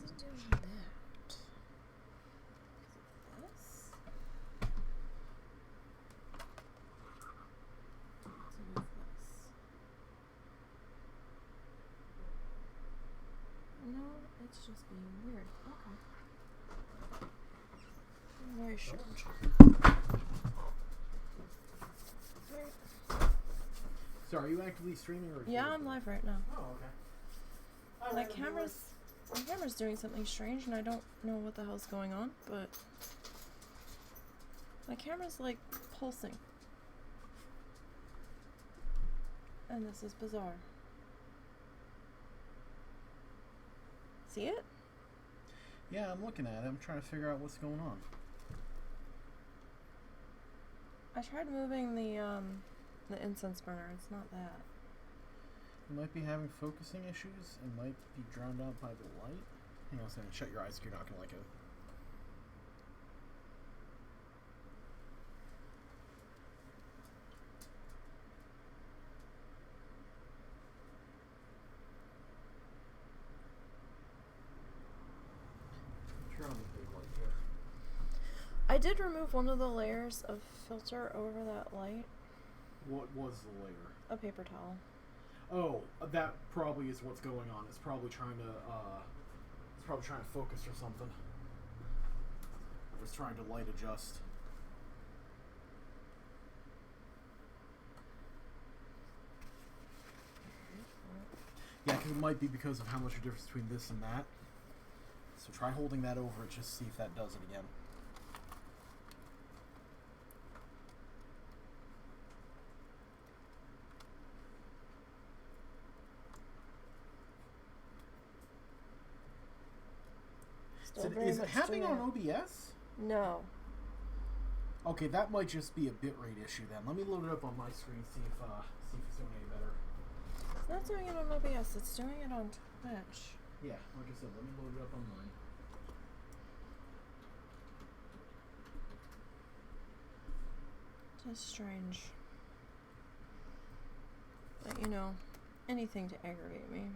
is it doing that? Is it this? What's it with this? No, it's just being weird. Okay. Very strange. So are you actively streaming or? Yeah, I'm live right now. Oh, okay. My camera's doing something strange and I don't know what the hell's going on, but my camera's like pulsing. And this is bizarre. See it? Yeah, I'm looking at it. I'm trying to figure out what's going on. I tried moving the incense burner. It's not that. You might be having focusing issues. It might be drowned out by the light. Hang on a second. Shut your eyes. You're not going to like it. Turn on the big light here. I did remove one of the layers of filter over that light. What was the layer? A paper towel. Oh, that probably is what's going on. It's probably trying to focus or something. Or it's trying to light adjust. Yeah, because it might be because of how much the difference between this and that. So try holding that over it, just see if that does it again. Is it happening on OBS? No. Okay, that might just be a bitrate issue then. Let me load it up on my screen, see if it's doing any better. It's not doing it on OBS, it's doing it on Twitch. Yeah, like I said, let me load it up on mine. Just strange. But you know, anything to aggravate me.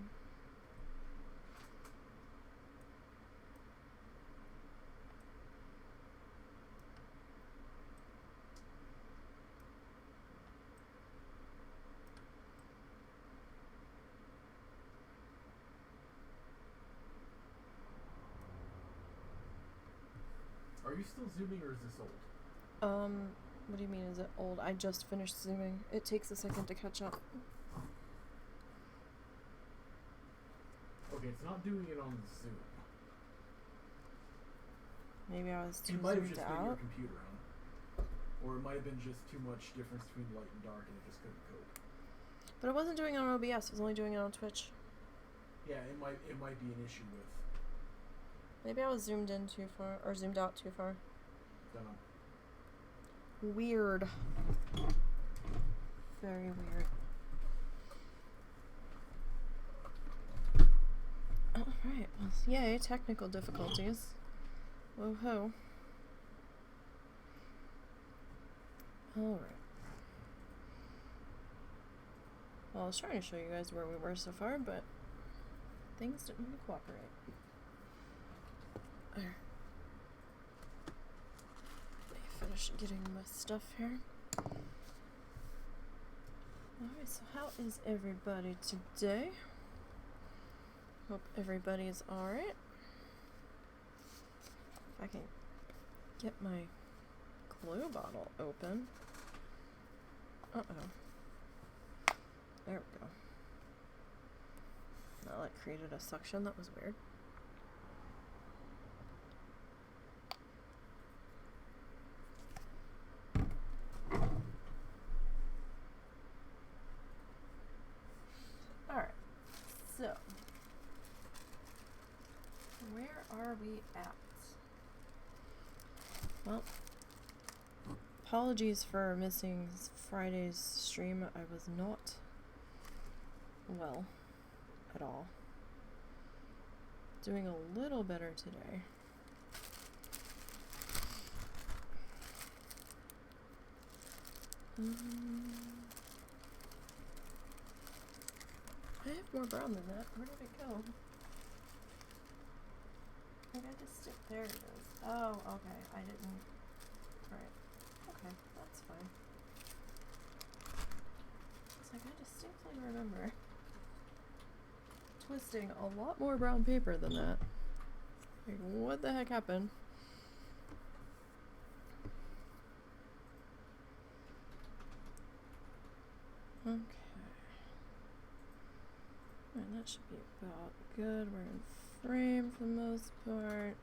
Are you still zooming or is this old? What do you mean, is it old? I just finished zooming. It takes a second to catch up. Okay, it's not doing it on Zoom. Maybe I was too It might have zoomed just been your out. computer, or it might have been just too much difference between light and dark and it just couldn't cope. But it wasn't doing it on OBS, it was only doing it on Twitch. Yeah, it might be an issue with. Maybe I was zoomed in too far, or zoomed out too far. Don't know. Weird. Very weird. Alright, well, yay, technical difficulties. Woohoo. Alright. Well, I was trying to show you guys where we were so far, but things didn't really cooperate. There. Let me finish getting my stuff here. Alright, so how is everybody today? Hope everybody is alright. If I can get my glue bottle open. Uh-oh. There we go. Now that created a suction, that was weird. Alright, so where are we at? Well, apologies for missing Friday's stream. I was not well at all. Doing a little better today. I have more brown than that. Where did it go? like I just stick, there it is. Oh, okay, I didn't, right, okay, that's fine. It's like I distinctly remember twisting a lot more brown paper than that. Like, what the heck happened? Okay. And that should be about good. We're in frame for the most part.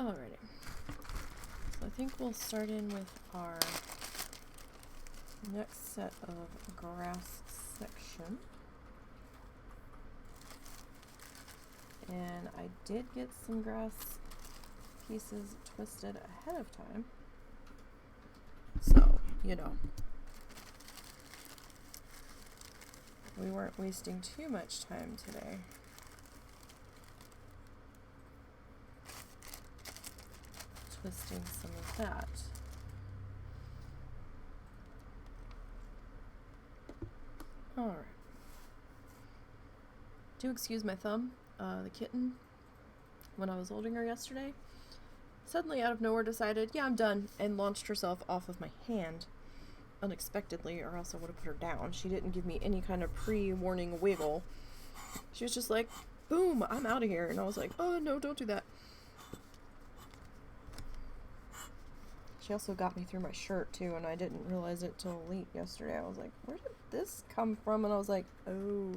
Alrighty. So I think we'll start in with our next set of grass section. And I did get some grass pieces twisted ahead of time. So, you know, we weren't wasting too much time today. Twisting some of that. Alright. Do excuse my thumb. The kitten, when I was holding her yesterday, suddenly out of nowhere decided, yeah, I'm done, and launched herself off of my hand unexpectedly, or else I would have put her down. She didn't give me any kind of pre-warning wiggle. She was just like, boom, I'm out of here. And I was like, oh no, don't do that. She also got me through my shirt too, and I didn't realize it till late yesterday. I was like, where did this come from? And I was like, oh,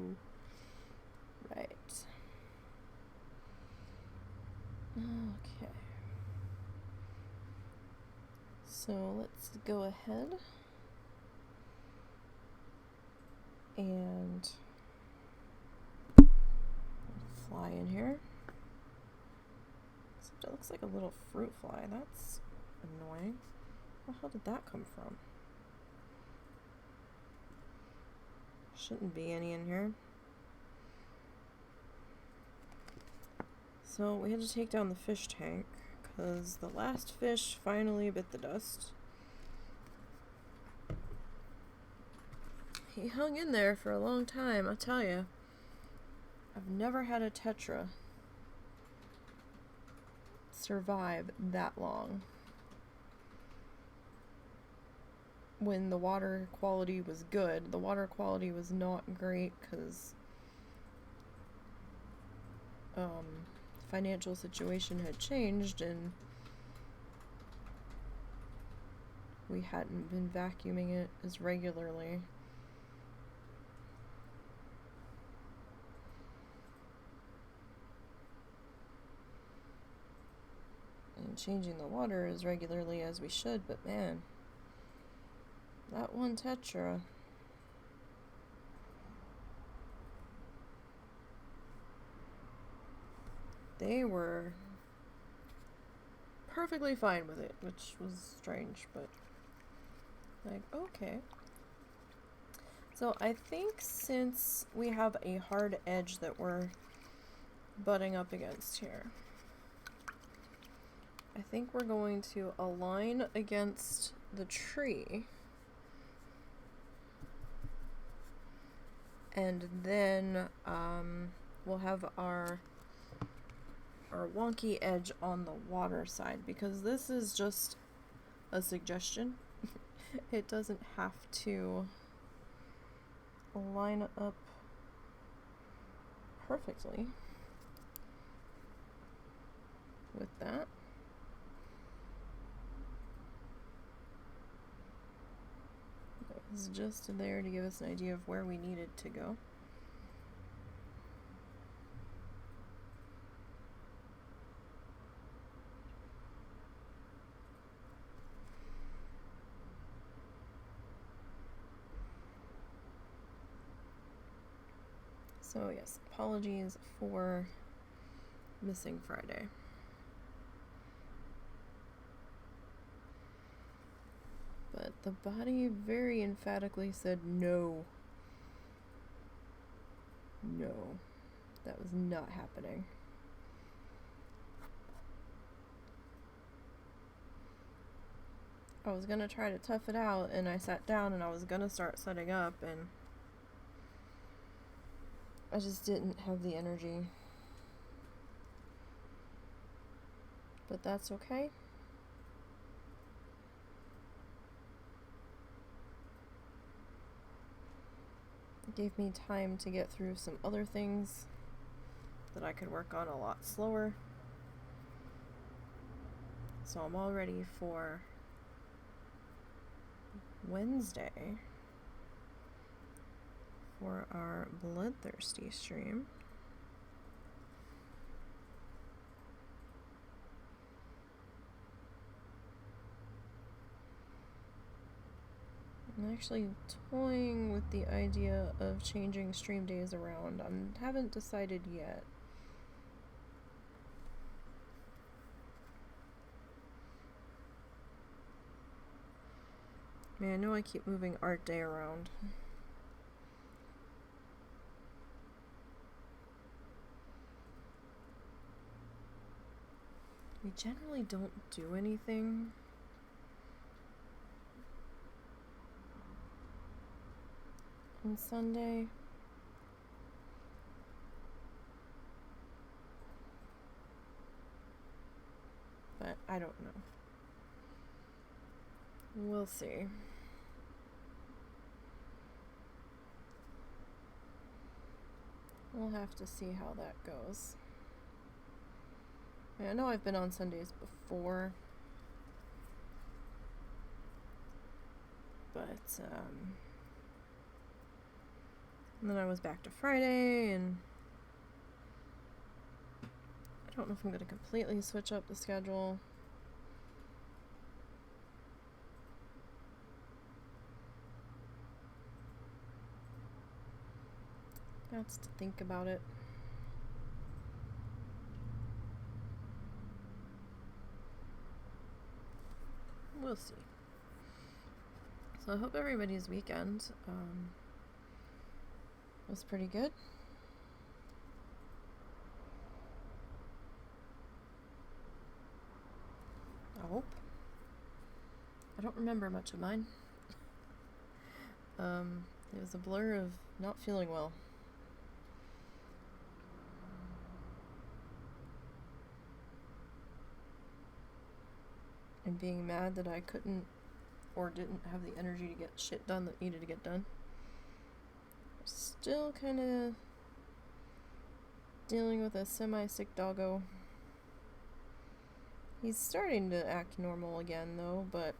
right. Okay. So let's go ahead and fly in here. Except it looks like a little fruit fly. That's annoying. Where the hell did that come from? Shouldn't be any in here. So we had to take down the fish tank because the last fish finally bit the dust. He hung in there for a long time, I tell you. I've never had a tetra survive that long when the water quality was good. The water quality was not great because financial situation had changed and we hadn't been vacuuming it as regularly. And changing the water as regularly as we should, but man, that one tetra. They were perfectly fine with it, which was strange, but like, okay. So I think since we have a hard edge that we're butting up against here, I think we're going to align against the tree. And then we'll have our wonky edge on the water side, because this is just a suggestion. It doesn't have to line up perfectly with that. It's just there to give us an idea of where we needed to go. So yes, apologies for missing Friday. But the body very emphatically said no. No, that was not happening. I was gonna try to tough it out, and I sat down and I was gonna start setting up, and I just didn't have the energy. but that's okay. It gave me time to get through some other things that I could work on a lot slower. So I'm all ready for Wednesday for our Bloodthirsty stream. I'm actually toying with the idea of changing stream days around. I haven't decided yet. Man, I know I keep moving art day around. We generally don't do anything on Sunday. But I don't know. We'll see. We'll have to see how that goes. I know I've been on Sundays before, but and then I was back to Friday, and I don't know if I'm going to completely switch up the schedule. Got to think about it. We'll see. So I hope everybody's weekend was pretty good. I hope. I don't remember much of mine. It was a blur of not feeling well. And being mad that I couldn't or didn't have the energy to get shit done that needed to get done. Still kind of dealing with a semi-sick doggo. He's starting to act normal again though, but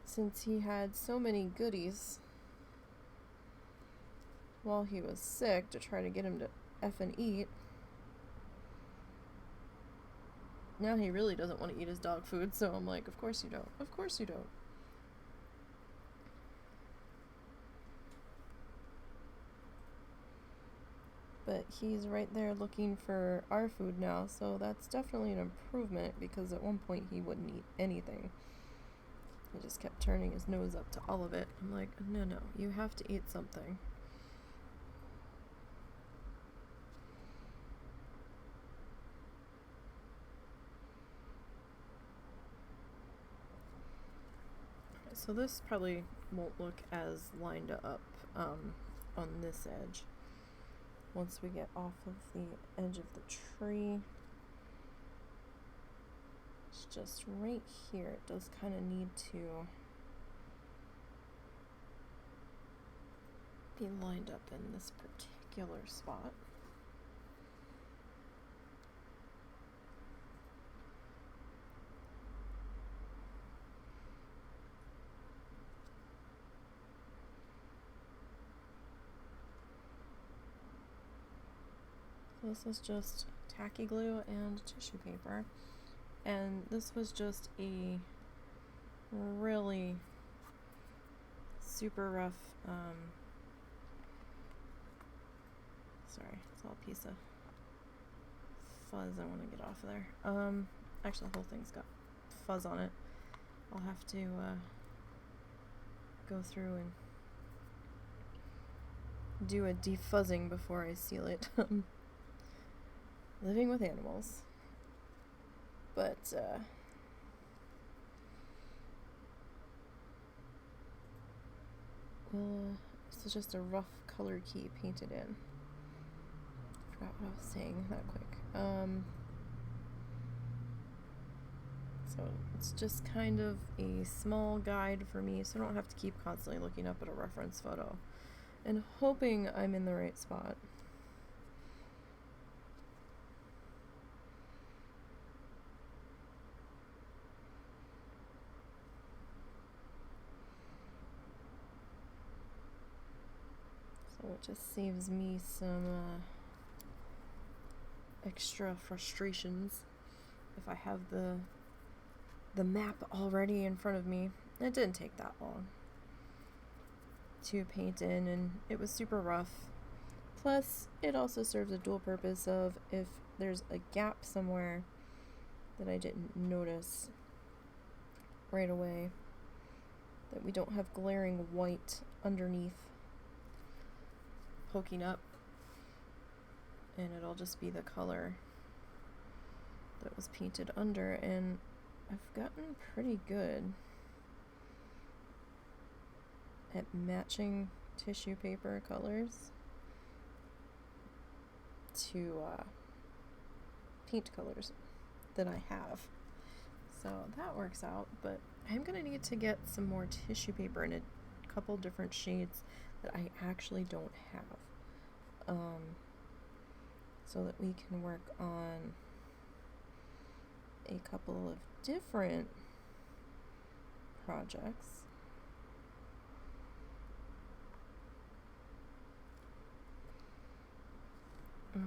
since he had so many goodies while he was sick to try to get him to effing eat, now he really doesn't want to eat his dog food, so I'm like, of course you don't. Of course you don't. But he's right there looking for our food now, so that's definitely an improvement, because at one point he wouldn't eat anything. He just kept turning his nose up to all of it. I'm like, no, you have to eat something. So this probably won't look as lined up on this edge. Once we get off of the edge of the tree, it's just right here. It does kind of need to be lined up in this particular spot. This is just tacky glue and tissue paper, and this was just a really super rough, sorry, it's all a piece of fuzz I want to get off of there. Actually the whole thing's got fuzz on it. I'll have to go through and do a defuzzing before I seal it. Living with animals. But this is just a rough color key painted in. forgot what I was saying that quick. So it's just kind of a small guide for me, so I don't have to keep constantly looking up at a reference photo and hoping I'm in the right spot. So it just saves me some extra frustrations if I have the map already in front of me. It didn't take that long to paint in, and it was super rough. Plus, it also serves a dual purpose of if there's a gap somewhere that I didn't notice right away, that we don't have glaring white underneath poking up, and it'll just be the color that was painted under. And I've gotten pretty good at matching tissue paper colors to paint colors that I have, so that works out. But I'm gonna need to get some more tissue paper in a couple different shades that I actually don't have, so that we can work on a couple of different projects. Okay.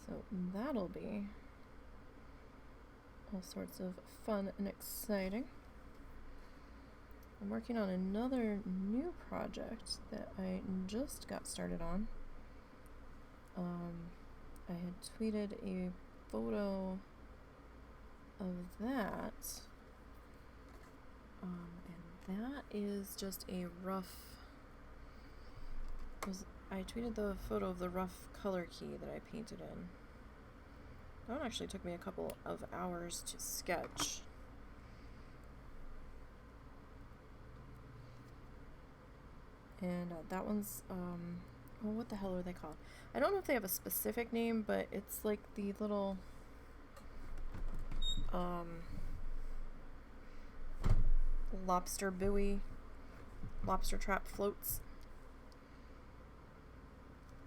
So that'll be all sorts of fun and exciting. I'm working on another new project that I just got started on. I had tweeted a photo of that, and that is just a rough, I tweeted the photo of the rough color key that I painted in. That one actually took me a couple of hours to sketch. And that one's, well, what the hell are they called? I don't know if they have a specific name, but it's like the little, lobster buoy, lobster trap floats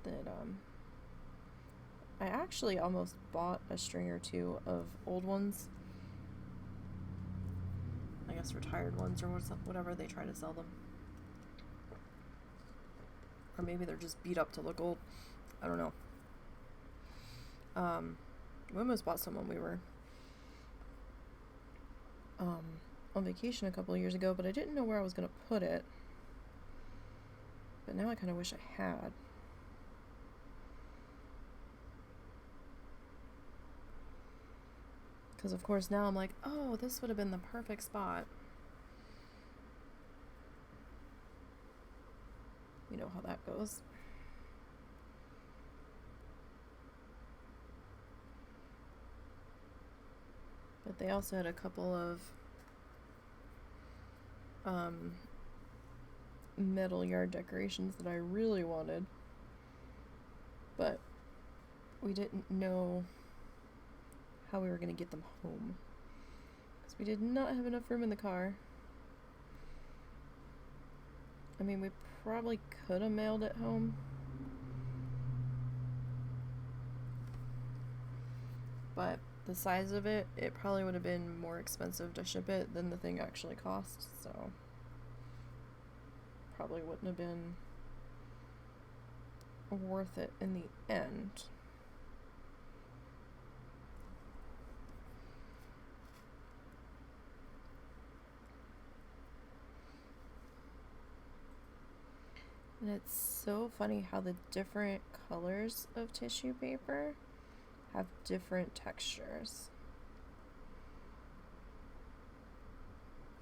that, I actually almost bought a string or two of old ones. I guess retired ones or whatever they try to sell them. Or maybe they're just beat up to look old. I don't know. We almost bought some when we were on vacation a couple of years ago, but I didn't know where I was going to put it. But now I kind of wish I had. Because of course now I'm like, oh, this would have been the perfect spot. You know how that goes. But they also had a couple of metal yard decorations that I really wanted, but we didn't know how we were going to get them home, because we did not have enough room in the car. I mean, we probably could have mailed it home, but the size of it, it probably would have been more expensive to ship it than the thing actually cost, so probably wouldn't have been worth it in the end. And it's so funny how the different colors of tissue paper have different textures.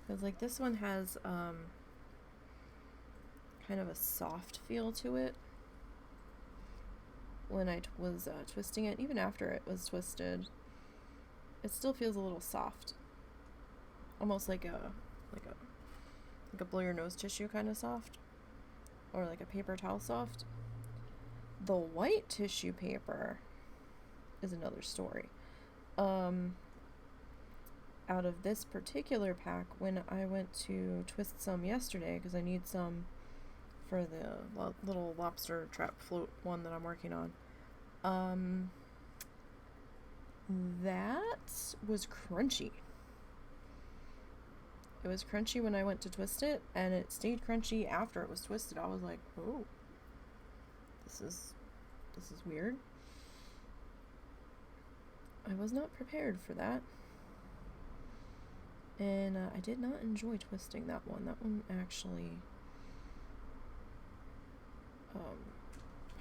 Because like this one has kind of a soft feel to it when I was twisting it. Even after it was twisted, it still feels a little soft, almost like a like a blow your nose tissue kind of soft, or like a paper towel soft. The white tissue paper is another story. Out of this particular pack, when I went to twist some yesterday, because I need some for the little lobster trap float one that I'm working on, that was crunchy. It was crunchy when I went to twist it, and it stayed crunchy after it was twisted. I was like, oh, this is weird. I was not prepared for that. And I did not enjoy twisting that one. That one actually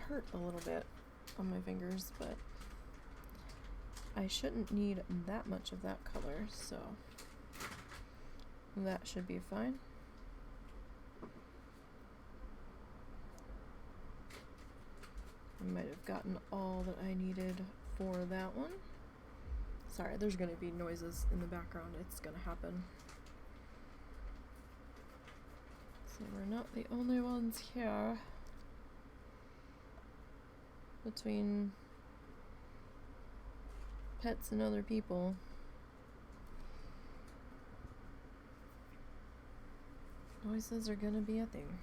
hurt a little bit on my fingers, but I shouldn't need that much of that color, so that should be fine. I might have gotten all that I needed for that one. Sorry, there's going to be noises in the background. It's going to happen. So we're not the only ones here. Between pets and other people. Noises are going to be a thing.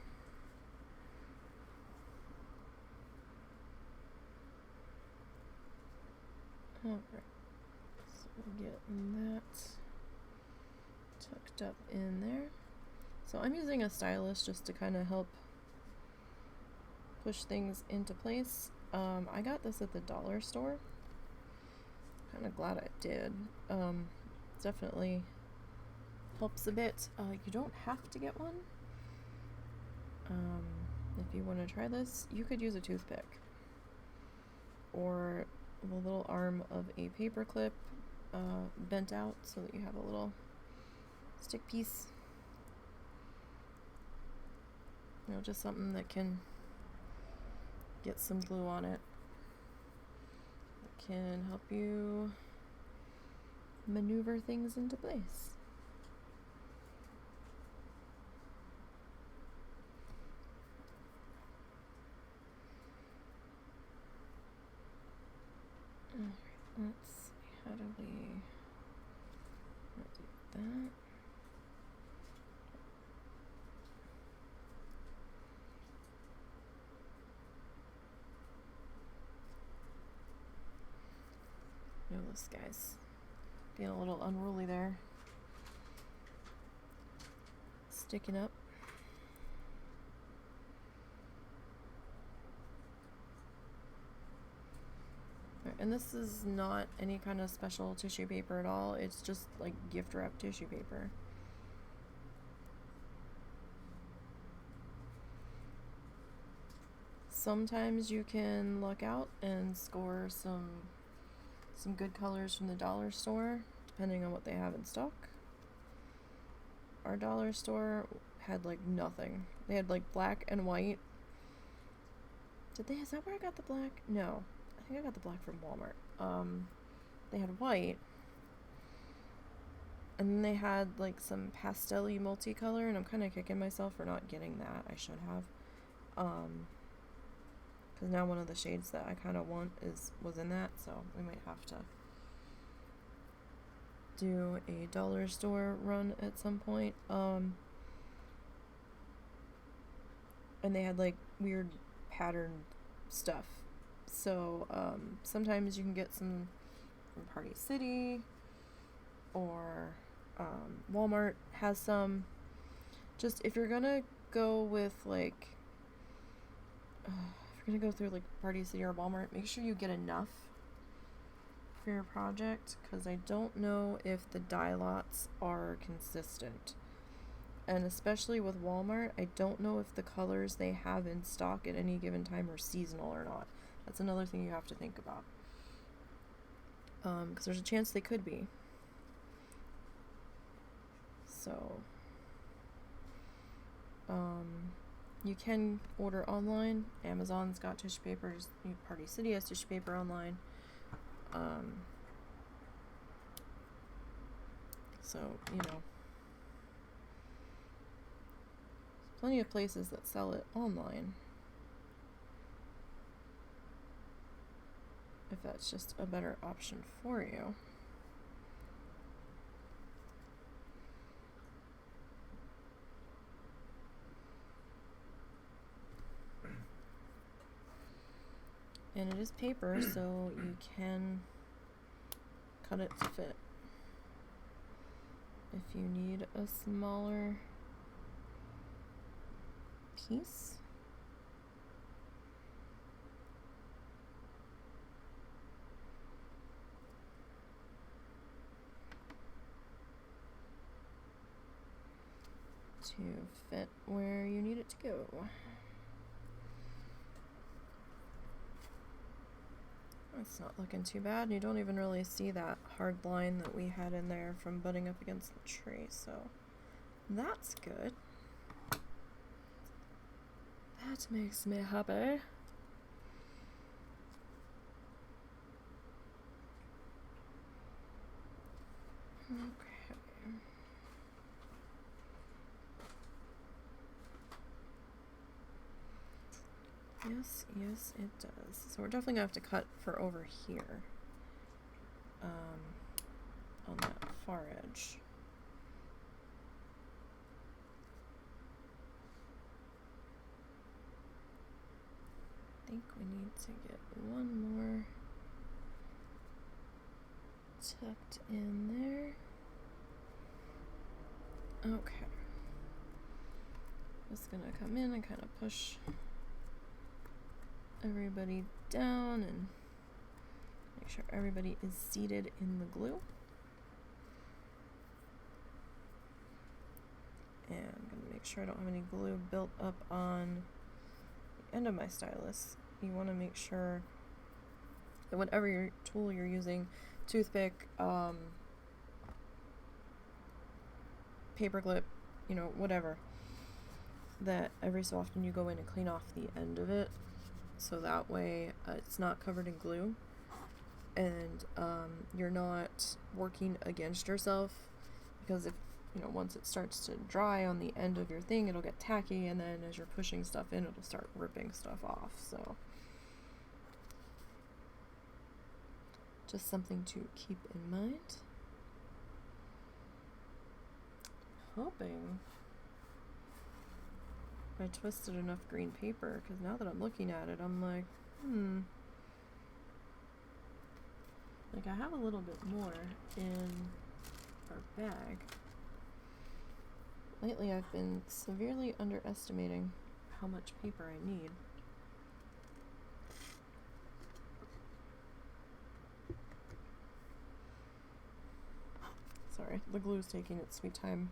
Alright. Get that tucked up in there. So I'm using a stylus just to kind of help push things into place. I got this at the dollar store. Kind of glad I did. Definitely helps a bit. You don't have to get one. If you want to try this, you could use a toothpick or the little arm of a paper clip bent out so that you have a little stick piece. You know, just something that can get some glue on it. That can help you maneuver things into place. Alright, let's see, how do we do that? No, this guy's being a little unruly there. Sticking up. And this is not any kind of special tissue paper at all. It's just like gift wrap tissue paper. Sometimes you can luck out and score some good colors from the dollar store, depending on what they have in stock. Our dollar store had like nothing. They had like black and white. Is that where I got the black? No. I think I got the black from Walmart. They had white, and then they had like some pastel-y multicolor, and I'm kind of kicking myself for not getting that. I should have, because now one of the shades that I kind of want was in that, so we might have to do a dollar store run at some point. And they had like weird patterned stuff. So sometimes you can get some from Party City, or Walmart has some. Just if you're gonna go with like, if you're gonna go through like Party City or Walmart, make sure you get enough for your project, because I don't know if the dye lots are consistent. And especially with Walmart, I don't know if the colors they have in stock at any given time are seasonal or not. That's another thing you have to think about. Because there's a chance they could be. So, you can order online. Amazon's got tissue papers. Party City has tissue paper online. So, you know. plenty of places that sell it online. If that's just a better option for you. And it is paper, so you can cut it to fit. If you need a smaller piece, to fit where you need it to go. It's not looking too bad. You don't even really see that hard line that we had in there from butting up against the tree, so that's good. That makes me happy. Okay. Yes, yes, it does. So we're definitely gonna have to cut for over here, on that far edge. I think we need to get one more tucked in there. Okay. Just gonna come in and kind of push everybody down and make sure everybody is seated in the glue. And I'm gonna make sure I don't have any glue built up on the end of my stylus. You want to make sure that whatever your tool you're using, toothpick, paper clip, you know, whatever, that every so often you go in and clean off the end of it, so that way it's not covered in glue, and you're not working against yourself, because if, you know, once it starts to dry on the end of your thing, it'll get tacky, and then as you're pushing stuff in, it'll start ripping stuff off. So just something to keep in mind. Hoping I twisted enough green paper, because now that I'm looking at it, I'm like, like I have a little bit more in our bag. Lately I've been severely underestimating how much paper I need. Sorry, the glue's taking its sweet time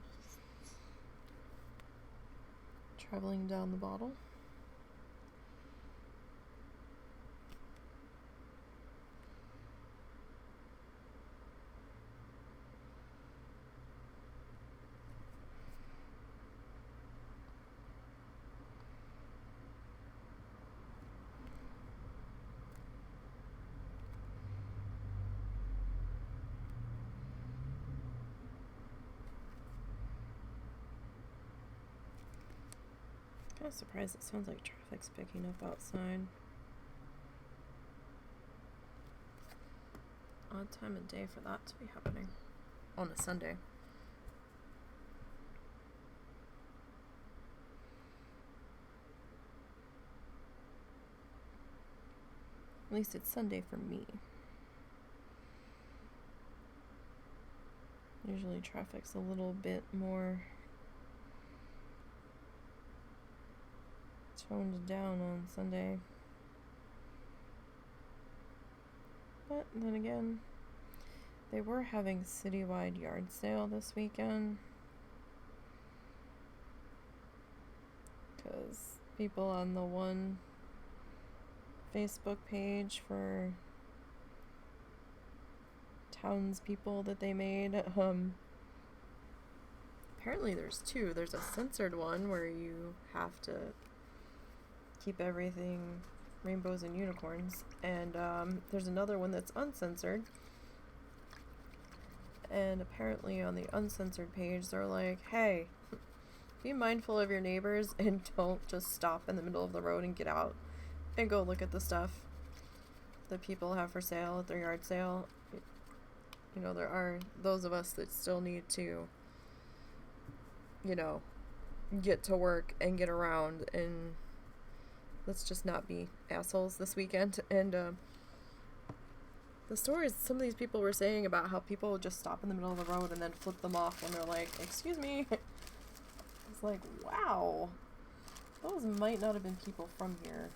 traveling down the bottle. Kind of surprised it sounds like traffic's picking up outside. Odd time of day for that to be happening on a Sunday. At least it's Sunday for me. Usually traffic's a little bit more toned down on Sunday. But then again, they were having citywide yard sale this weekend, because people on the one Facebook page for townspeople that they made, apparently there's two. There's a censored one where you have to keep everything rainbows and unicorns, and there's another one that's uncensored, and apparently on the uncensored page they're like, hey, be mindful of your neighbors and don't just stop in the middle of the road and get out and go look at the stuff that people have for sale at their yard sale. You know, there are those of us that still need to, you know, get to work and get around, and let's just not be assholes this weekend. And the stories some of these people were saying about how people would just stop in the middle of the road and then flip them off when they're like, excuse me. It's like, wow, those might not have been people from here.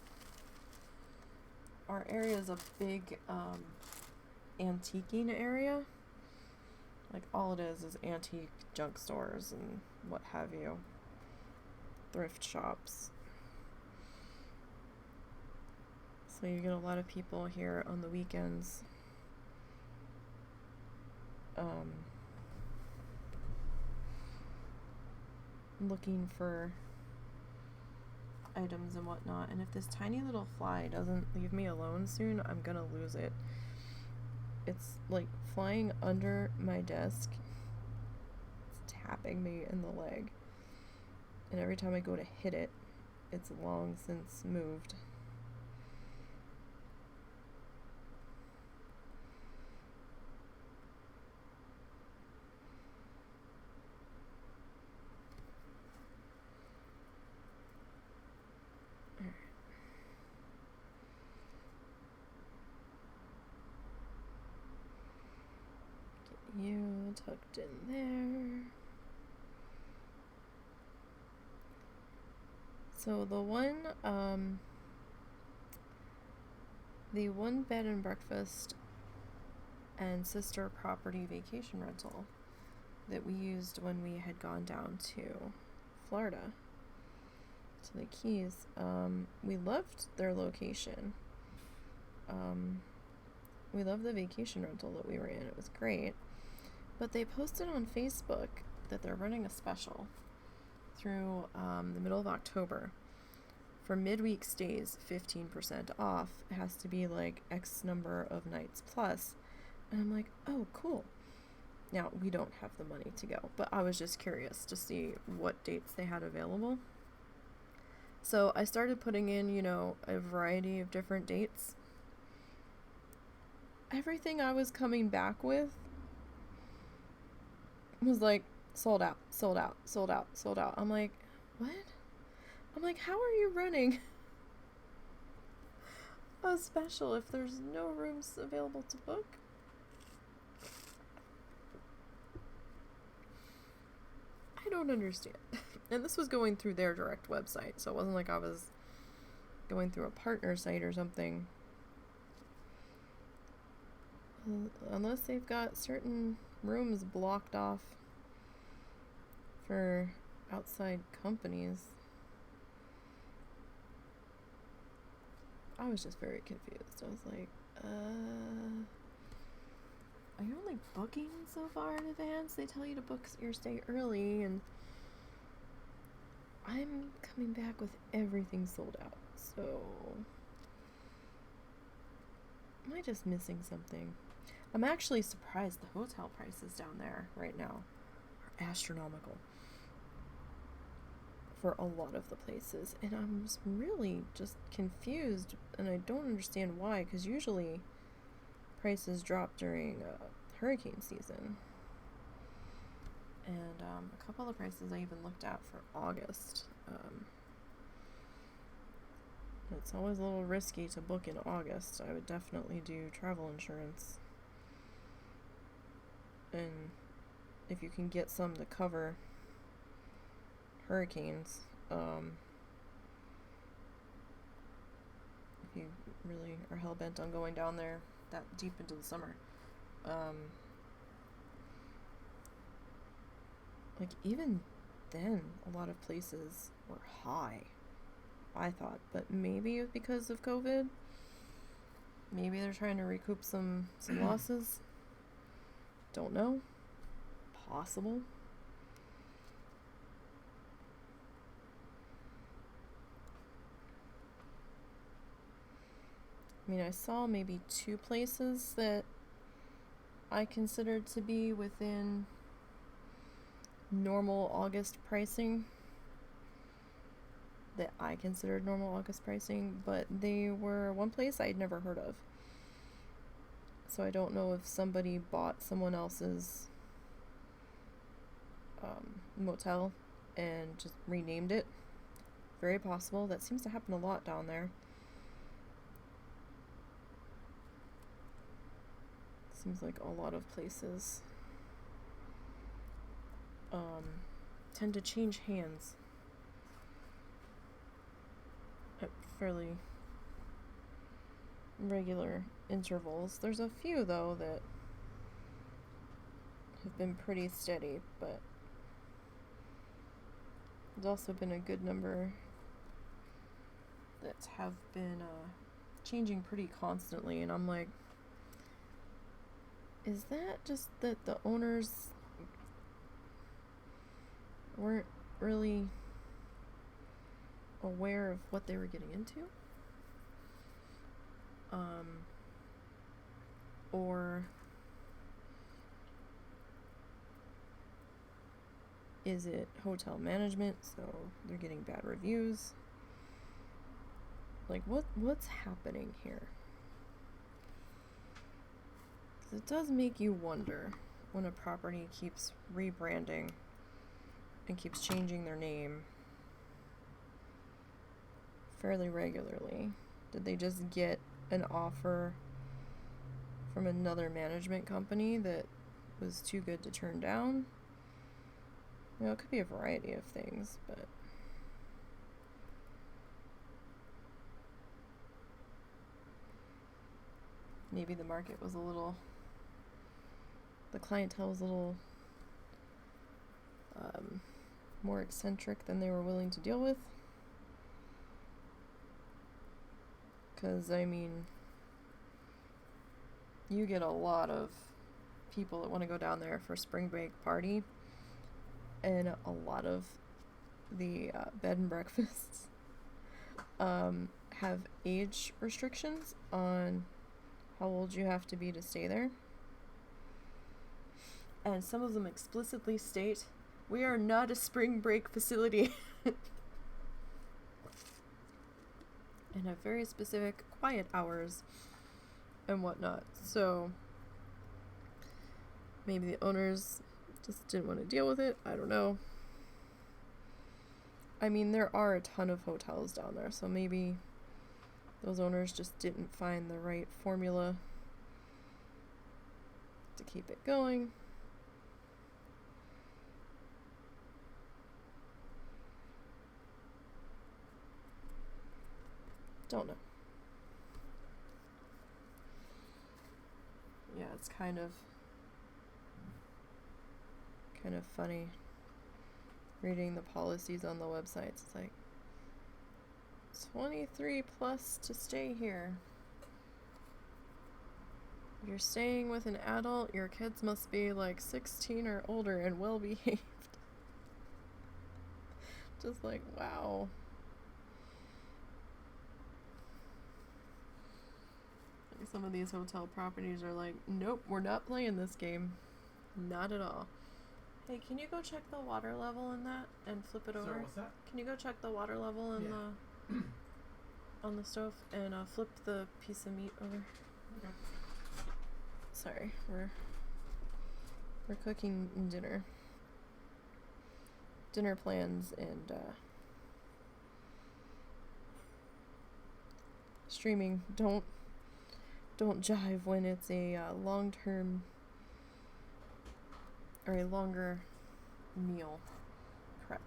Our area is a big antiquing area. Like, all it is antique junk stores and what have you. Thrift shops. So you get a lot of people here on the weekends. Looking for items and whatnot. And if this tiny little fly doesn't leave me alone soon, I'm gonna lose it. It's like flying under my desk. It's tapping me in the leg. And every time I go to hit it, it's long since moved. You tucked in there. So the one bed and breakfast and sister property vacation rental that we used when we had gone down to Florida, to the Keys, we loved their location. We loved the vacation rental that we were in. It was great. But they posted on Facebook that they're running a special through the middle of October. For midweek stays, 15% off. It has to be like X number of nights plus. And I'm like, oh, cool. Now, we don't have the money to go, but I was just curious to see what dates they had available. So I started putting in, you know, a variety of different dates. Everything I was coming back with was like, sold out, sold out, sold out, sold out. I'm like, what? I'm like, how are you running a special if there's no rooms available to book? I don't understand. And this was going through their direct website, so it wasn't like I was going through a partner site or something. Unless they've got certain rooms blocked off for outside companies. I was just very confused. I was like, are you only booking so far in advance? They tell you to book your stay early, and I'm coming back with everything sold out. So, am I just missing something? I'm actually surprised the hotel prices down there right now are astronomical for a lot of the places, and I'm just really just confused, and I don't understand why, because usually prices drop during hurricane season. And a couple of prices I even looked at for August. It's always a little risky to book in August. I would definitely do travel insurance. And if you can get some to cover hurricanes, if you really are hell-bent on going down there that deep into the summer. Like, even then, a lot of places were high, I thought, but maybe it was because of COVID. Maybe they're trying to recoup some losses. Don't know. Possible. I mean, I saw maybe 2 places that I considered to be within normal August pricing. that I considered normal August pricing, but they were one place I'd never heard of. So I don't know if somebody bought someone else's motel and just renamed it. Very possible. That seems to happen a lot down there. Seems like a lot of places tend to change hands at fairly regular intervals. There's a few, though, that have been pretty steady, but there's also been a good number that have been changing pretty constantly, and I'm like, is that just that the owners weren't really aware of what they were getting into? Or is it hotel management, so they're getting bad reviews? Like, what's happening here? 'Cause it does make you wonder when a property keeps rebranding and keeps changing their name fairly regularly. Did they just get an offer from another management company that was too good to turn down? You know, it could be a variety of things, but maybe the market was a little, the clientele was a little more eccentric than they were willing to deal with. Because, I mean, you get a lot of people that want to go down there for spring break party, and a lot of the bed and breakfasts have age restrictions on how old you have to be to stay there. And some of them explicitly state, we are not a spring break facility. And have very specific quiet hours and whatnot. So maybe the owners just didn't want to deal with it. I don't know. I mean, there are a ton of hotels down there, so maybe those owners just didn't find the right formula to keep it going. Don't know. Yeah, it's kind of funny reading the policies on the websites. It's like 23 plus to stay here. If you're staying with an adult, your kids must be like 16 or older and well behaved. Just like, wow. Some of these hotel properties are like, nope, we're not playing this game. Not at all. Hey, can you go check the water level in that and flip it over? Sorry, what's that? Can you go check the water level in the on the stove and flip the piece of meat over? Okay. Sorry, we're cooking dinner. Dinner plans and streaming don't jive when it's a long-term or a longer meal prep.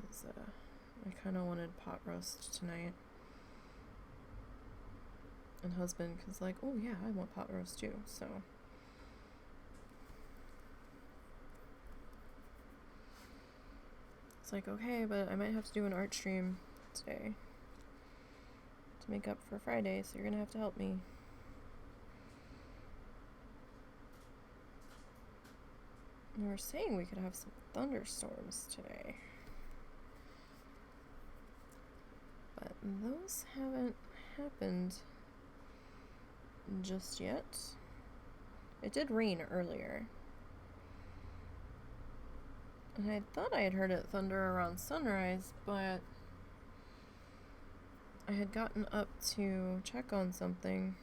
Because I kind of wanted pot roast tonight. And husband was like, oh yeah, I want pot roast too, so. It's like, okay, but I might have to do an art stream today to make up for Friday, so you're gonna have to help me. And we were saying we could have some thunderstorms today. But those haven't happened just yet. It did rain earlier. And I thought I had heard it thunder around sunrise, but I had gotten up to check on something,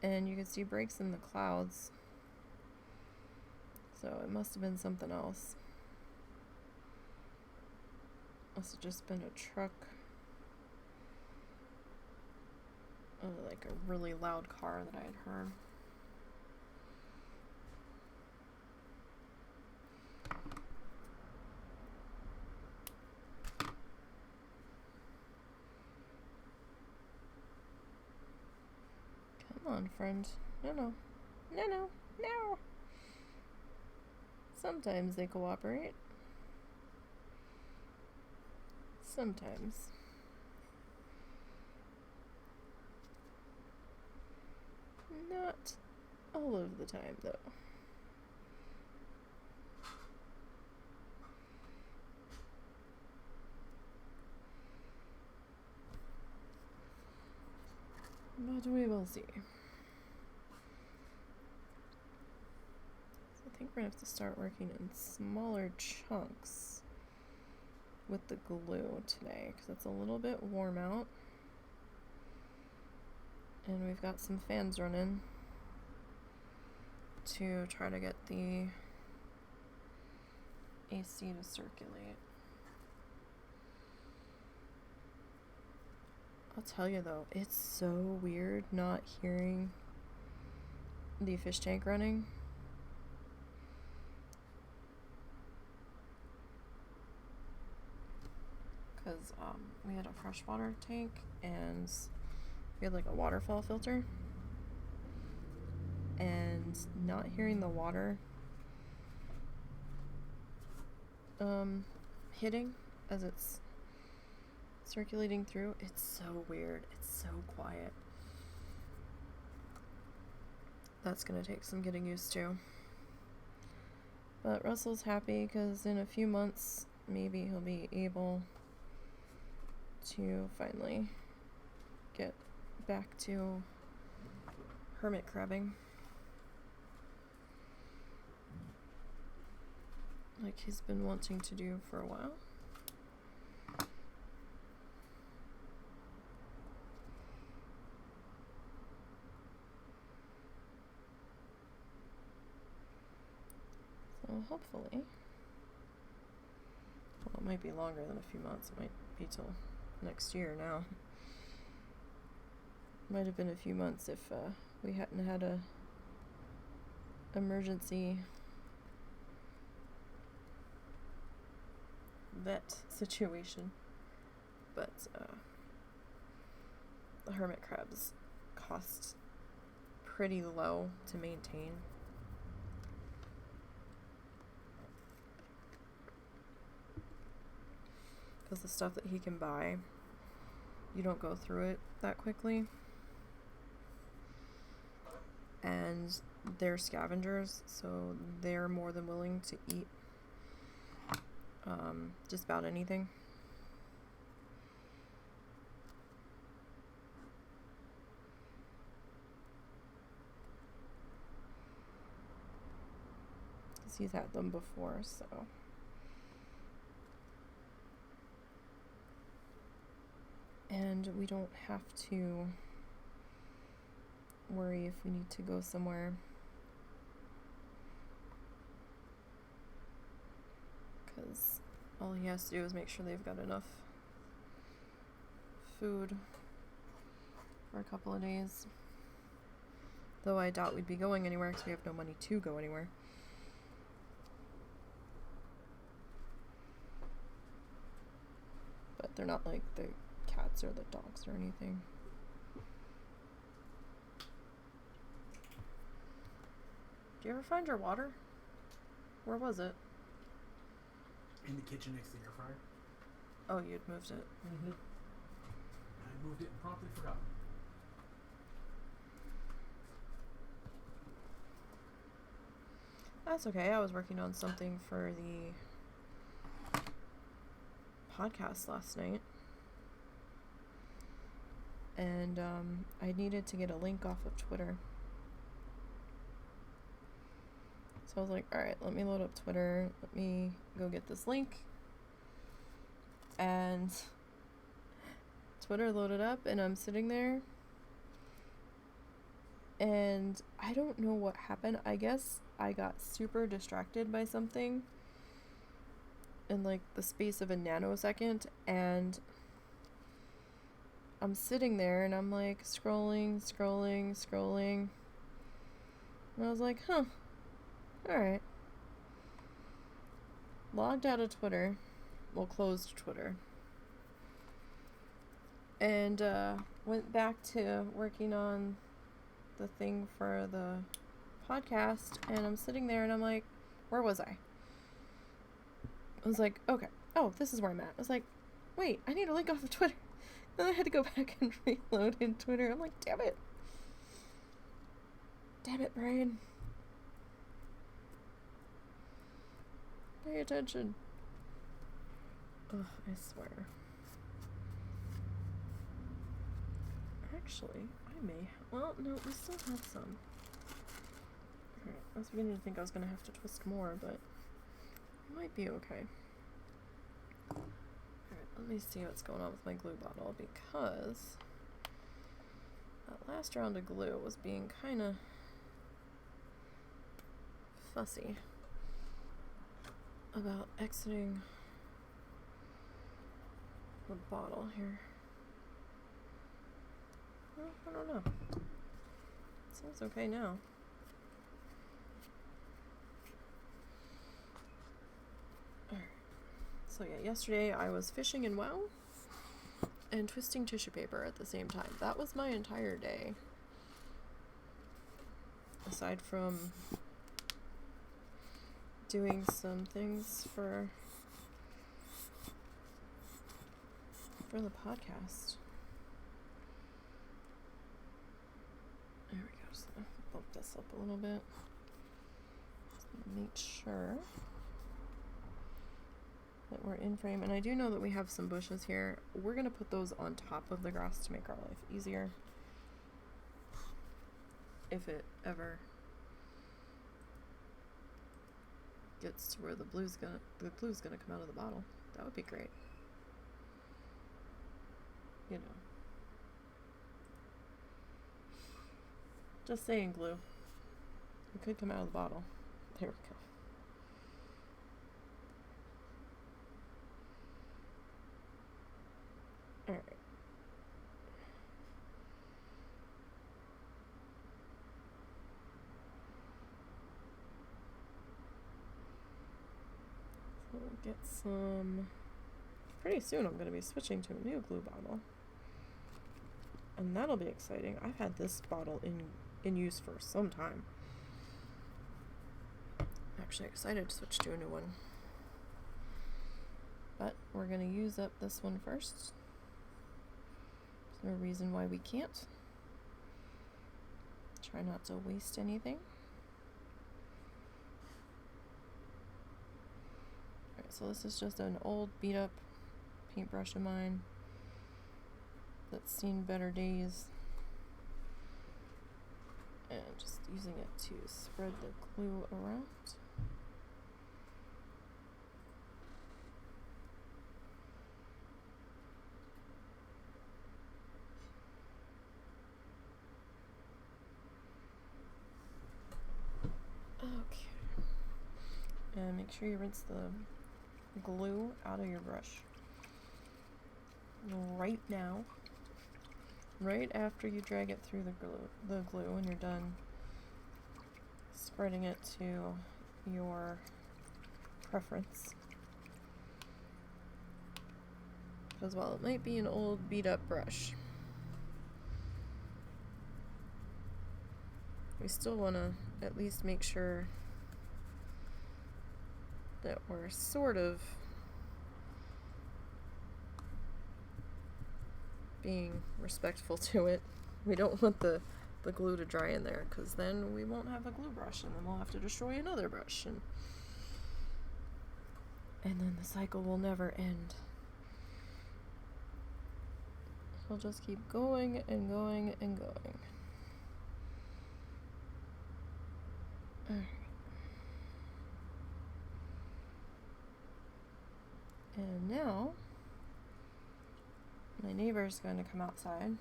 and you could see breaks in the clouds. So it must have been something else. Must have just been a truck. Like a really loud car that I had heard. Come on, friend. No. Sometimes they cooperate. Sometimes. Not all of the time, though. But we will see. So I think we're going to have to start working in smaller chunks with the glue today, because it's a little bit warm out. And we've got some fans running to try to get the AC to circulate. I'll tell you though, it's so weird not hearing the fish tank running. Because we had a freshwater tank and we had like a waterfall filter, and not hearing the water hitting as it's circulating through, it's so weird. It's so quiet. That's gonna take some getting used to. But Russell's happy because in a few months maybe he'll be able to finally get back to hermit crabbing like he's been wanting to do for a while. So hopefully, well, it might be longer than a few months. It might be till next year now. Might have been a few months if we hadn't had a emergency vet situation. But the hermit crabs cost pretty low to maintain. Because the stuff that he can buy, you don't go through it that quickly. And they're scavengers, so they're more than willing to eat just about anything. Because he's had them before, so. And we don't have to worry if we need to go somewhere, because all he has to do is make sure they've got enough food for a couple of days. Though I doubt we'd be going anywhere because we have no money to go anywhere. But they're not like the cats or the dogs or anything. Do you ever find your water? Where was it? In the kitchen next to the air fryer. Oh, you'd moved it. Mm-hmm. I moved it and promptly forgot. That's okay. I was working on something for the podcast last night. And I needed to get a link off of Twitter. So I was like, alright, let me load up Twitter. Let me go get this link. And Twitter loaded up, and I'm sitting there. And I don't know what happened. I guess I got super distracted by something in like the space of a nanosecond. And I'm sitting there and I'm like scrolling. And I was like, huh. Alright. Logged out of Twitter. Well, closed Twitter. And went back to working on the thing for the podcast. And I'm sitting there and I'm like, where was I? I was like, okay. Oh, this is where I'm at. I was like, wait, I need a link off of Twitter. Then I had to go back and reload in Twitter. I'm like, damn it. Damn it, brain. Pay attention. Ugh, I swear. Actually, I may... Well, no, we still have some. Alright, I was beginning to think I was going to have to twist more, but it might be okay. Alright, let me see what's going on with my glue bottle, because that last round of glue was being kind of fussy about exiting the bottle here. Well, I don't know. Seems okay now. Alright. So yeah, yesterday I was fishing in WoW and twisting tissue paper at the same time. That was my entire day. Aside from doing some things for the podcast. There we go. Just gonna bump this up a little bit. Just make sure that we're in frame. And I do know that we have some bushes here. We're gonna put those on top of the grass to make our life easier. If it ever gets to where the glue's gonna come out of the bottle. That would be great. You know. Just saying, glue. It could come out of the bottle. There we go. Alright. So we'll get some... Pretty soon I'm going to be switching to a new glue bottle. And that'll be exciting. I've had this bottle in use for some time. I'm actually excited to switch to a new one. But we're going to use up this one first. There's no reason why we can't. Try not to waste anything. Alright, so this is just an old beat up paintbrush of mine that's seen better days. And just using it to spread the glue around. Okay. And make sure you rinse the glue out of your brush. Right now. Right after you drag it through the glue and you're done spreading it to your preference. Because while it might be an old beat up brush, we still want to at least make sure that we're sort of being respectful to it. We don't want the glue to dry in there, because then we won't have a glue brush, and then we'll have to destroy another brush, and then the cycle will never end. We'll just keep going and going and going. Alright. now, my neighbor's going to come outside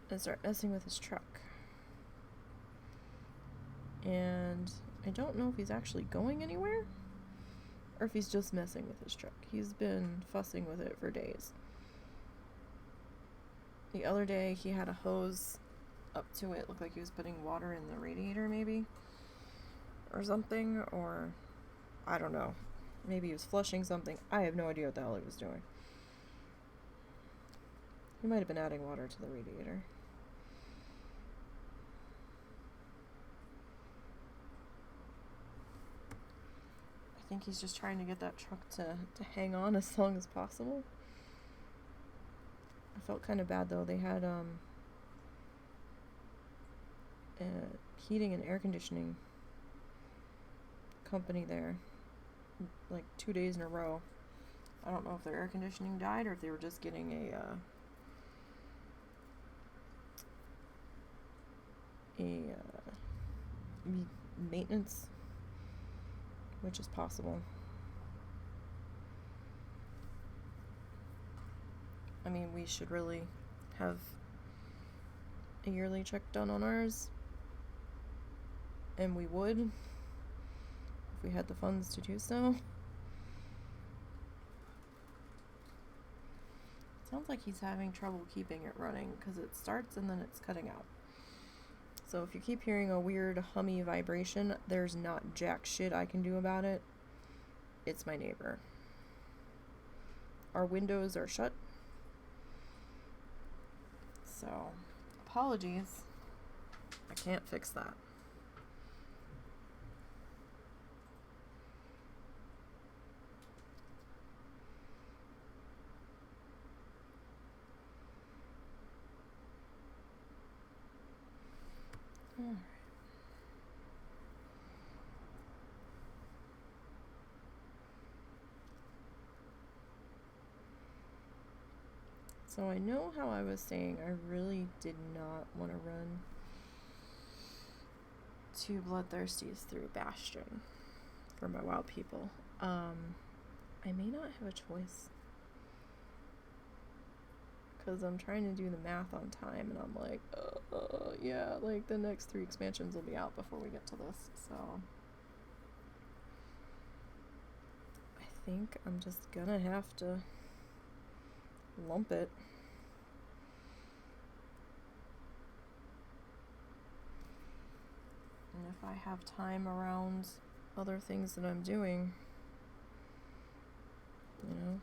and start messing with his truck. And I don't know if he's actually going anywhere or if he's just messing with his truck. He's been fussing with it for days. The other day, he had a hose up to it. Looked like he was putting water in the radiator, maybe, or something, or I don't know. Maybe he was flushing something. I have no idea what the hell he was doing. He might have been adding water to the radiator. I think he's just trying to get that truck to hang on as long as possible. I felt kind of bad though. They had a heating and air conditioning company there like 2 days in a row. I don't know if their air conditioning died or if they were just getting maintenance, which is possible. I mean, we should really have a yearly check done on ours, and we would if we had the funds to do so. Sounds like he's having trouble keeping it running because it starts and then it's cutting out. So if you keep hearing a weird hummy vibration, there's not jack shit I can do about it. It's my neighbor. Our windows are shut. So, apologies. I can't fix that. Alright. So I know how I was saying I really did not want to run 2 Bloodthirsties through Bastion for my wild people. I may not have a choice because I'm trying to do the math on time and I'm like, yeah, like the next 3 expansions will be out before we get to this, so I think I'm just gonna have to lump it. And if I have time around other things that I'm doing, you know,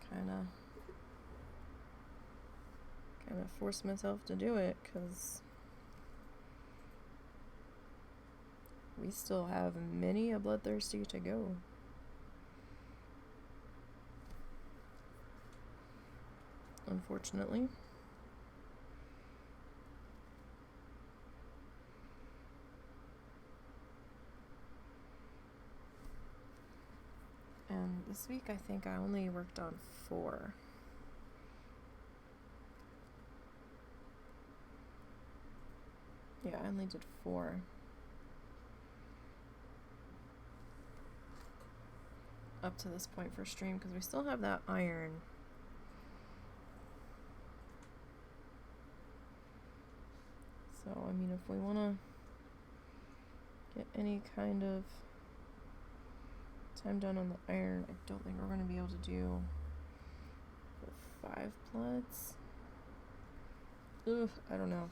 kind of force myself to do it because we still have many a Bloodthirsty to go. Unfortunately. And this week I think I only worked on 4. Yeah, I only did 4. Up to this point for stream because we still have that iron. So, I mean, if we want to get any kind of time done on the iron, I don't think we're going to be able to do the 5 Bloods. Ugh, I don't know.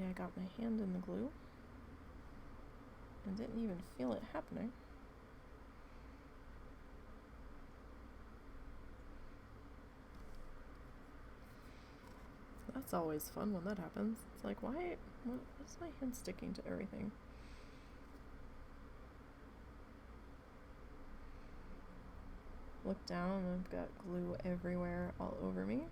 I got my hand in the glue and didn't even feel it happening. That's always fun when that happens. It's like, what is my hand sticking to everything? Look down and I've got glue everywhere all over me.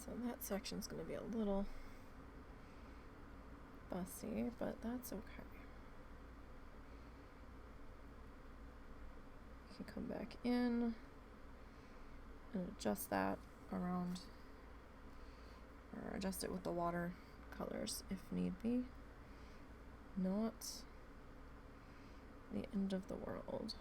So that section's going to be a little fussy, but that's okay. You can come back in and adjust that around, or adjust it with the water colors if need be. Not the end of the world.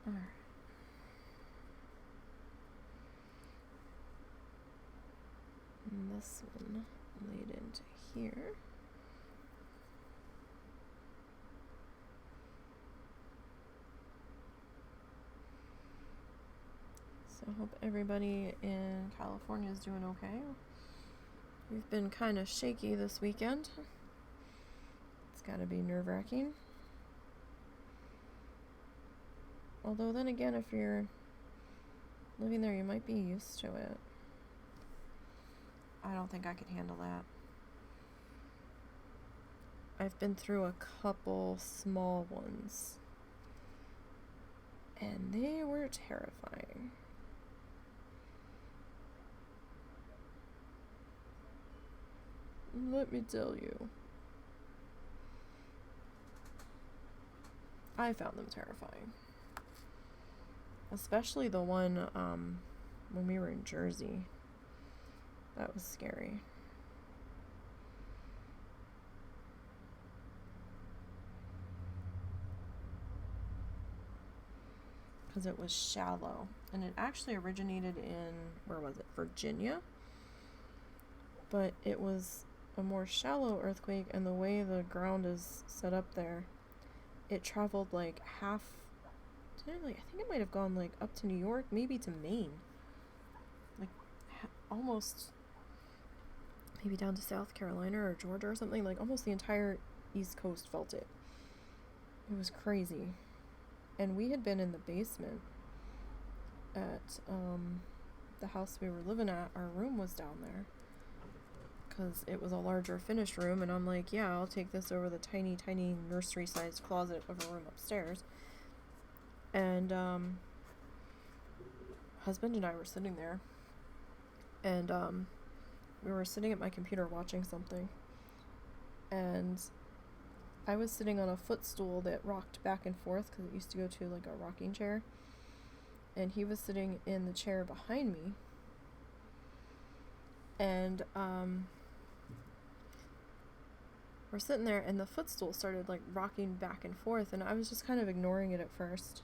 Alright. And this one laid into here. So I hope everybody in California is doing okay. We've been kind of shaky this weekend. It's got to be nerve-wracking. Although then again, if you're living there, you might be used to it. I don't think I could handle that. I've been through a couple small ones, and they were terrifying. Let me tell you. I found them terrifying. Especially the one when we were in Jersey. That was scary. Because it was shallow. And it actually originated in, where was it? Virginia. But it was a more shallow earthquake, and the way the ground is set up there, it traveled like half, I think it might have gone like up to New York, maybe to Maine. Like almost maybe down to South Carolina or Georgia or something. Like almost the entire East Coast felt it. It was crazy. And we had been in the basement at the house we were living at. Our room was down there because it was a larger finished room, and I'm like, yeah, I'll take this over the tiny nursery sized closet of a room upstairs. And husband and I were sitting there, and we were sitting at my computer watching something, and I was sitting on a footstool that rocked back and forth because it used to go to like a rocking chair, and he was sitting in the chair behind me, and we're sitting there, and the footstool started like rocking back and forth, and I was just kind of ignoring it at first,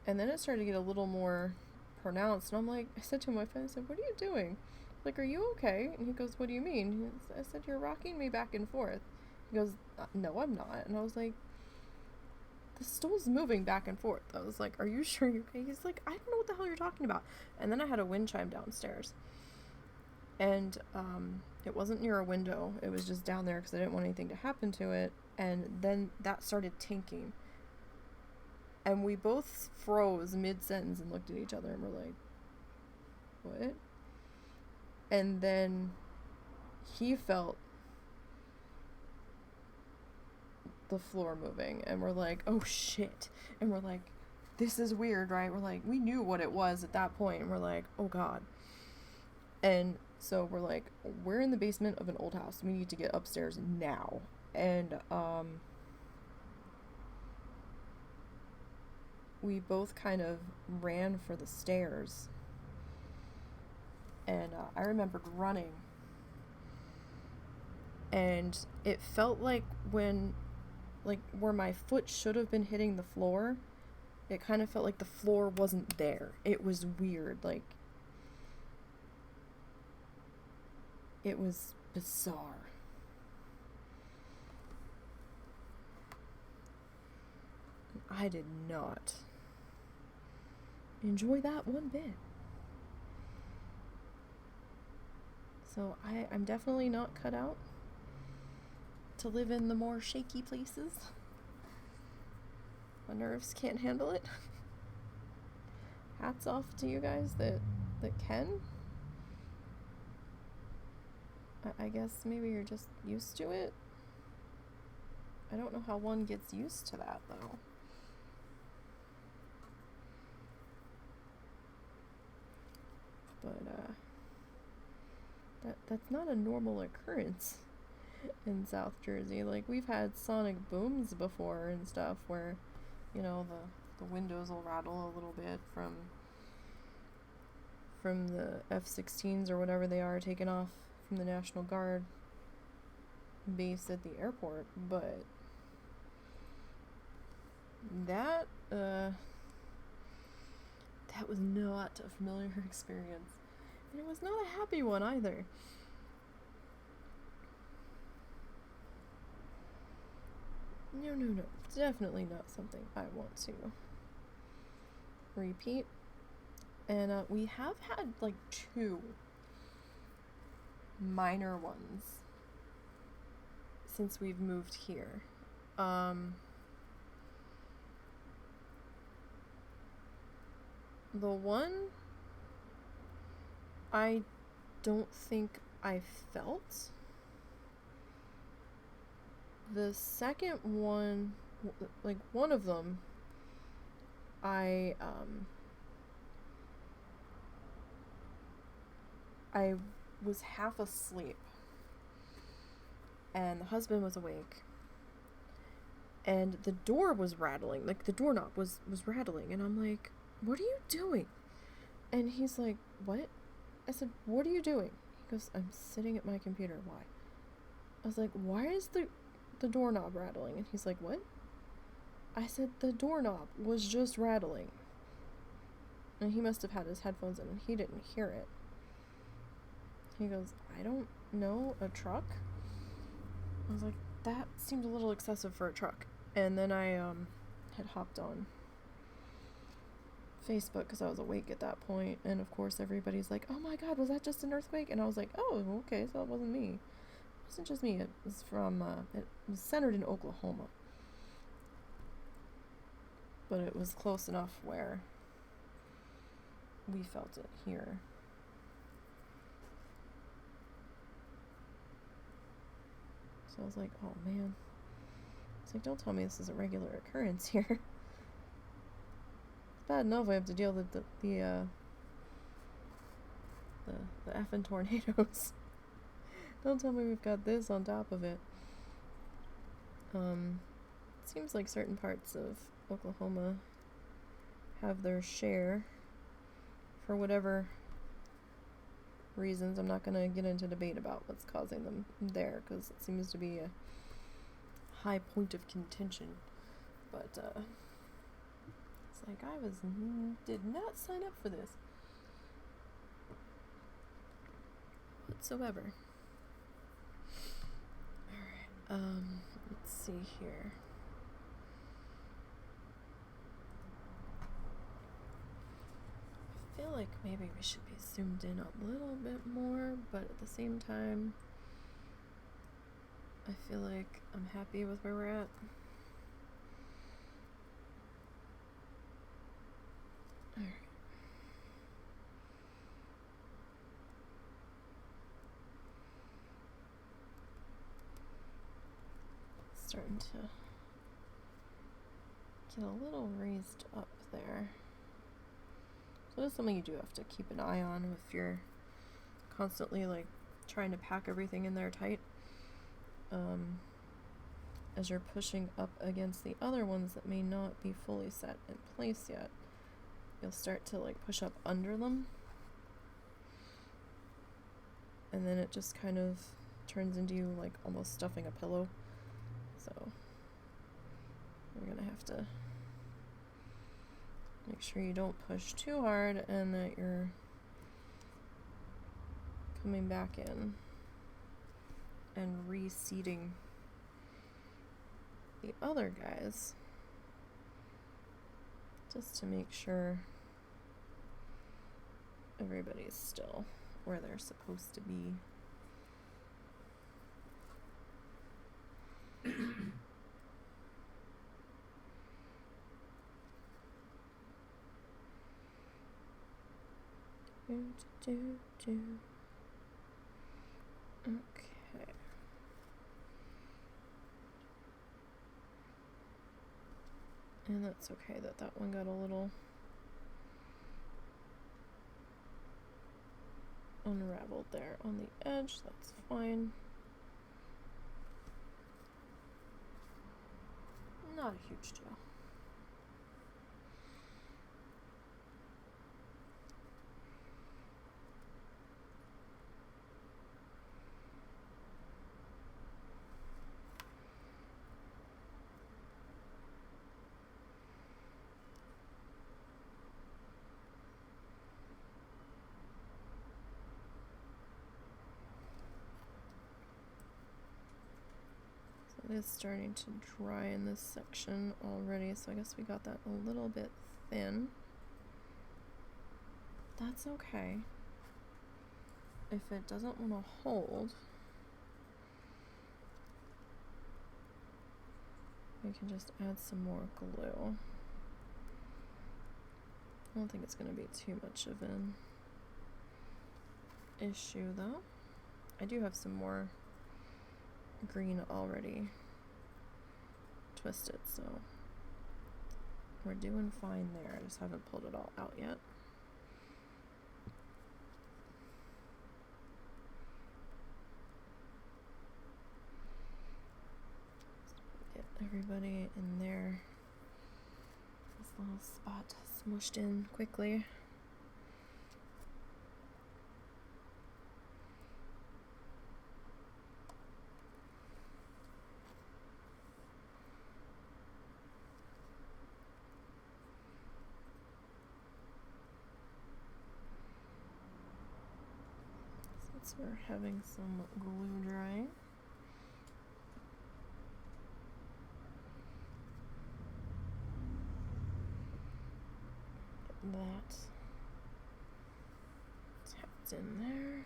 and then it started to get a little more pronounced, and I'm like, I said to my friend, I said, what are you doing? Like, are you okay? And he goes, what do you mean? I said, you're rocking me back and forth. He goes, no, I'm not. And I was like, the stool's moving back and forth. I was like, are you sure you're okay? He's like, I don't know what the hell you're talking about. And then I had a wind chime downstairs. And it wasn't near a window. It was just down there because I didn't want anything to happen to it. And then that started tinking. And we both froze mid-sentence and looked at each other and were like, what? And then he felt the floor moving, and we're like, oh shit. And we're like, this is weird, right? We're like, we knew what it was at that point, and we're like, oh god. And so we're like, we're in the basement of an old house. We need to get upstairs now. And we both kind of ran for the stairs. And I remembered running. And it felt like when, like, where my foot should have been hitting the floor, it kind of felt like the floor wasn't there. It was weird. Like, it was bizarre. I did not enjoy that one bit. So I'm definitely not cut out to live in the more shaky places. My nerves can't handle it. Hats off to you guys that can. I guess maybe you're just used to it. I don't know how one gets used to that, though. But, that's not a normal occurrence in South Jersey. Like, we've had sonic booms before and stuff where, you know, the windows will rattle a little bit from the F-16s or whatever they are taking off from the National Guard base at the airport, but that was not a familiar experience. And it was not a happy one either. No. Definitely not something I want to repeat. And we have had like 2 minor ones since we've moved here. The one I don't think I felt. The second one, like one of them, I was half asleep and the husband was awake and the door was rattling, like the doorknob was rattling, and I'm like, what are you doing? And he's like, what? I said, what are you doing? He goes, I'm sitting at my computer. Why? I was like, why is the doorknob rattling? And he's like, what? I said, the doorknob was just rattling. And he must have had his headphones in and he didn't hear it. He goes, I don't know, a truck? I was like, that seemed a little excessive for a truck. And then I had hopped on Facebook because I was awake at that point, and of course everybody's like, oh my god, was that just an earthquake? And I was like, oh, okay, so it wasn't me. It wasn't just me. It was from it was centered in Oklahoma, but it was close enough where we felt it here. So I was like, oh man. It's like, don't tell me this is a regular occurrence here. It's bad enough I have to deal with the effing tornadoes. Don't tell me we've got this on top of it. It seems like certain parts of Oklahoma have their share for whatever reasons. I'm not going to get into debate about what's causing them there, because it seems to be a high point of contention. But it's like, I did not sign up for this whatsoever. Alright, let's see here. I feel like maybe we should be zoomed in a little bit more, but at the same time, I feel like I'm happy with where we're at. Alright. Starting to get a little raised up there. So that's something you do have to keep an eye on if you're constantly like trying to pack everything in there tight. As you're pushing up against the other ones that may not be fully set in place yet, you'll start to like push up under them, and then it just kind of turns into you like almost stuffing a pillow. So you're gonna have to make sure you don't push too hard and that you're coming back in and reseating the other guys just to make sure everybody's still where they're supposed to be. Okay. And that's okay that that one got a little unraveled there on the edge. That's fine. Not a huge deal. It is starting to dry in this section already, so I guess we got that a little bit thin. That's okay. If it doesn't want to hold, we can just add some more glue. I don't think it's going to be too much of an issue though. I do have some more green already twisted, so we're doing fine there. I just haven't pulled it all out yet. Get everybody in there. This little spot smushed in quickly. We're having some glue drying. Get that tapped in there.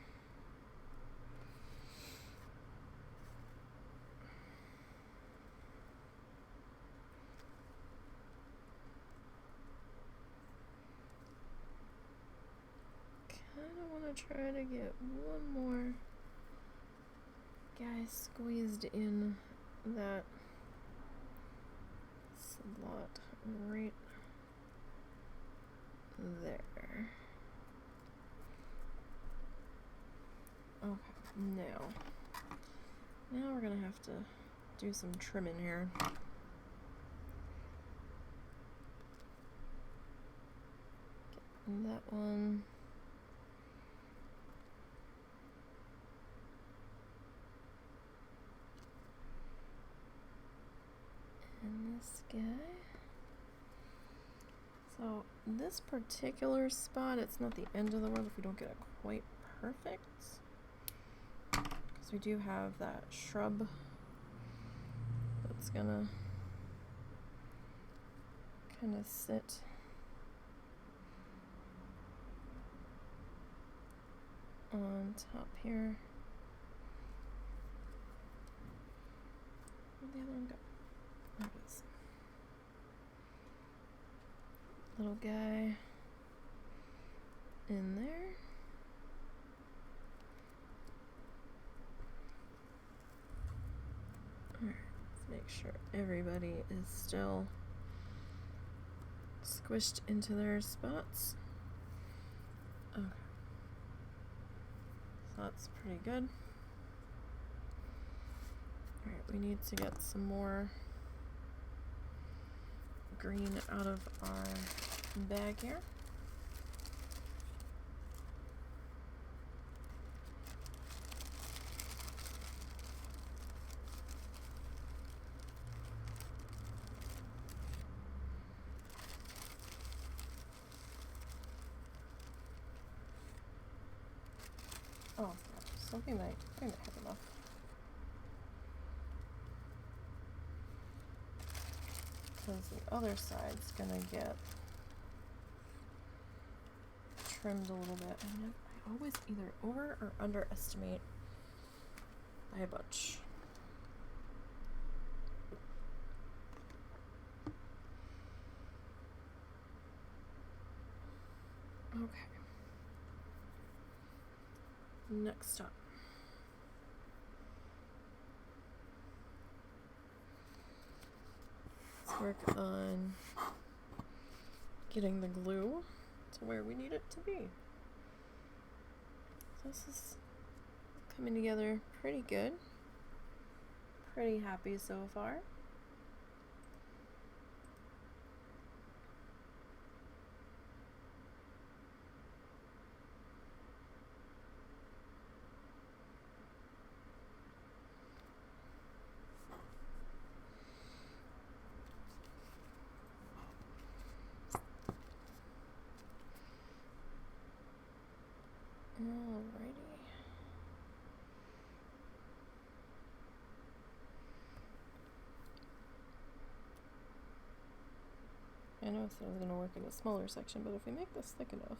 I want to try to get one more guy squeezed in that slot right there. Okay, now we're gonna have to do some trimming here. Get that one. And this guy. So this particular spot, it's not the end of the world if we don't get it quite perfect, because we do have that shrub that's gonna kind of sit on top here. Where'd the other one go? There it is. Little guy in there. Alright, let's make sure everybody is still squished into their spots. Okay. So that's pretty good. Alright, we need to get some more green out of our bag here. Oh, so we might have enough. Because the other side's gonna get trimmed a little bit. I always either over or underestimate by a bunch. Okay. Next up. Let's work on getting the glue to where we need it to be. So this is coming together pretty good. Pretty happy so far. Alrighty. I know I said I was going to work in a smaller section, but if we make this thick enough,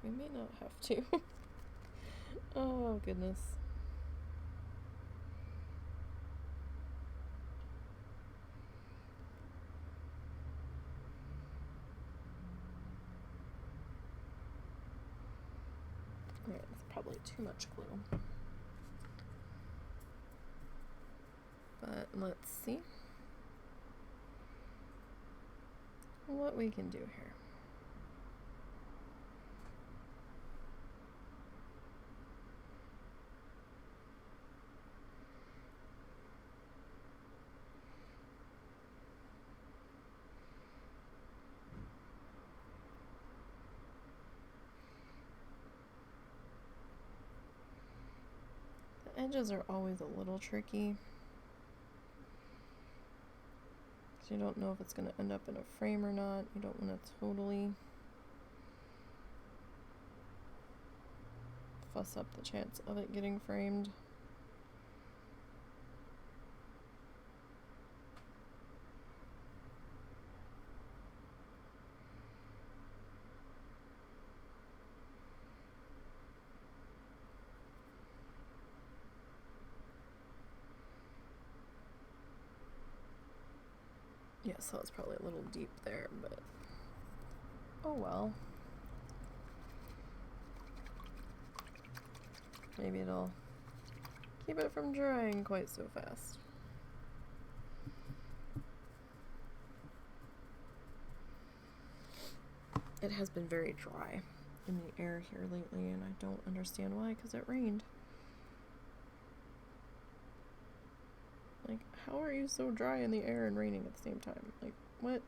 we may not have to. Oh, goodness. Alright, that's probably too much glue. But let's see what we can do here. The edges are always a little tricky. You don't know if it's going to end up in a frame or not. You don't want to totally fuss up the chance of it getting framed. Yeah, so it's probably a little deep there, but oh well. Maybe it'll keep it from drying quite so fast. It has been very dry in the air here lately, and I don't understand why, because it rained. Like, how are you so dry in the air and raining at the same time? Like, what?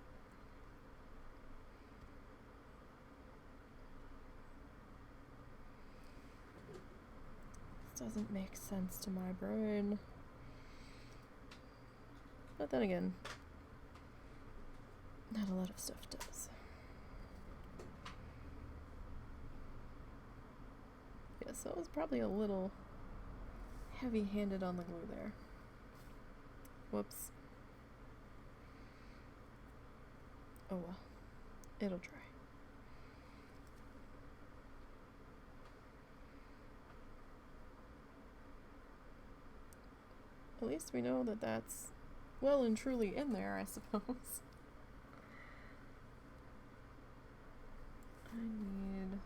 This doesn't make sense to my brain. But then again, not a lot of stuff does. Yeah, so it was probably a little heavy-handed on the glue there. Whoops. Oh well, it'll dry. At least we know that that's well and truly in there, I suppose. I need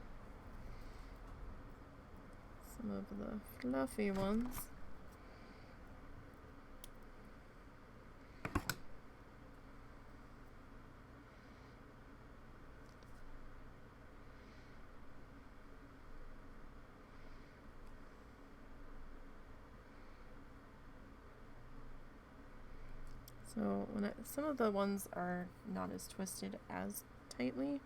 some of the fluffy ones. So some of the ones are not as twisted as tightly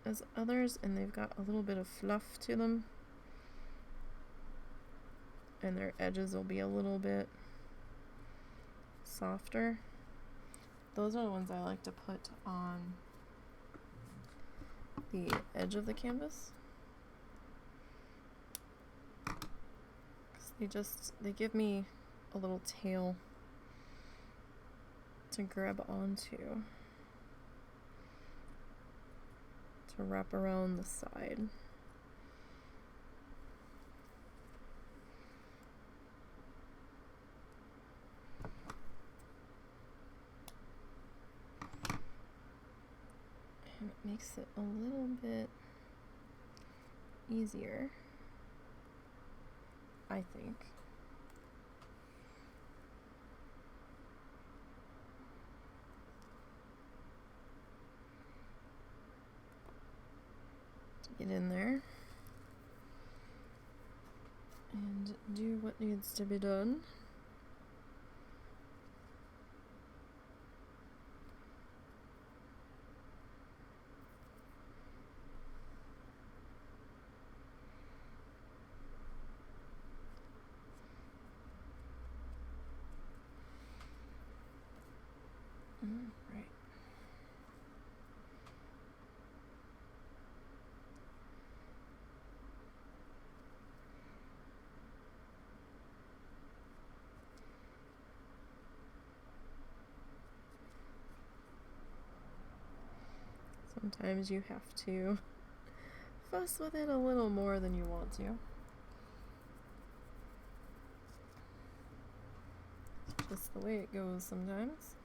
as others, and they've got a little bit of fluff to them, and their edges will be a little bit softer. Those are the ones I like to put on the edge of the canvas, because they give me a little tail to grab onto, to wrap around the side. And it makes it a little bit easier, I think. get in there and do what needs to be done. Right. Sometimes you have to fuss with it a little more than you want to. It's just the way it goes sometimes.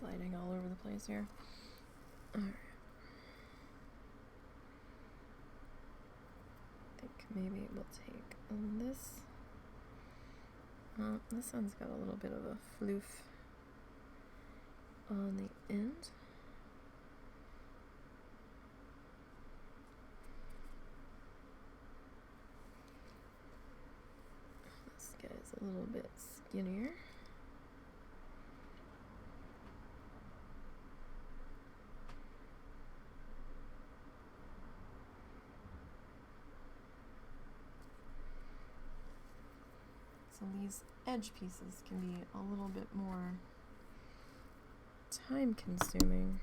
Sliding all over the place here. Alright. I think maybe we'll take this. This one's got a little bit of a floof on the end. This guy's a little bit skinnier. So these edge pieces can be a little bit more time consuming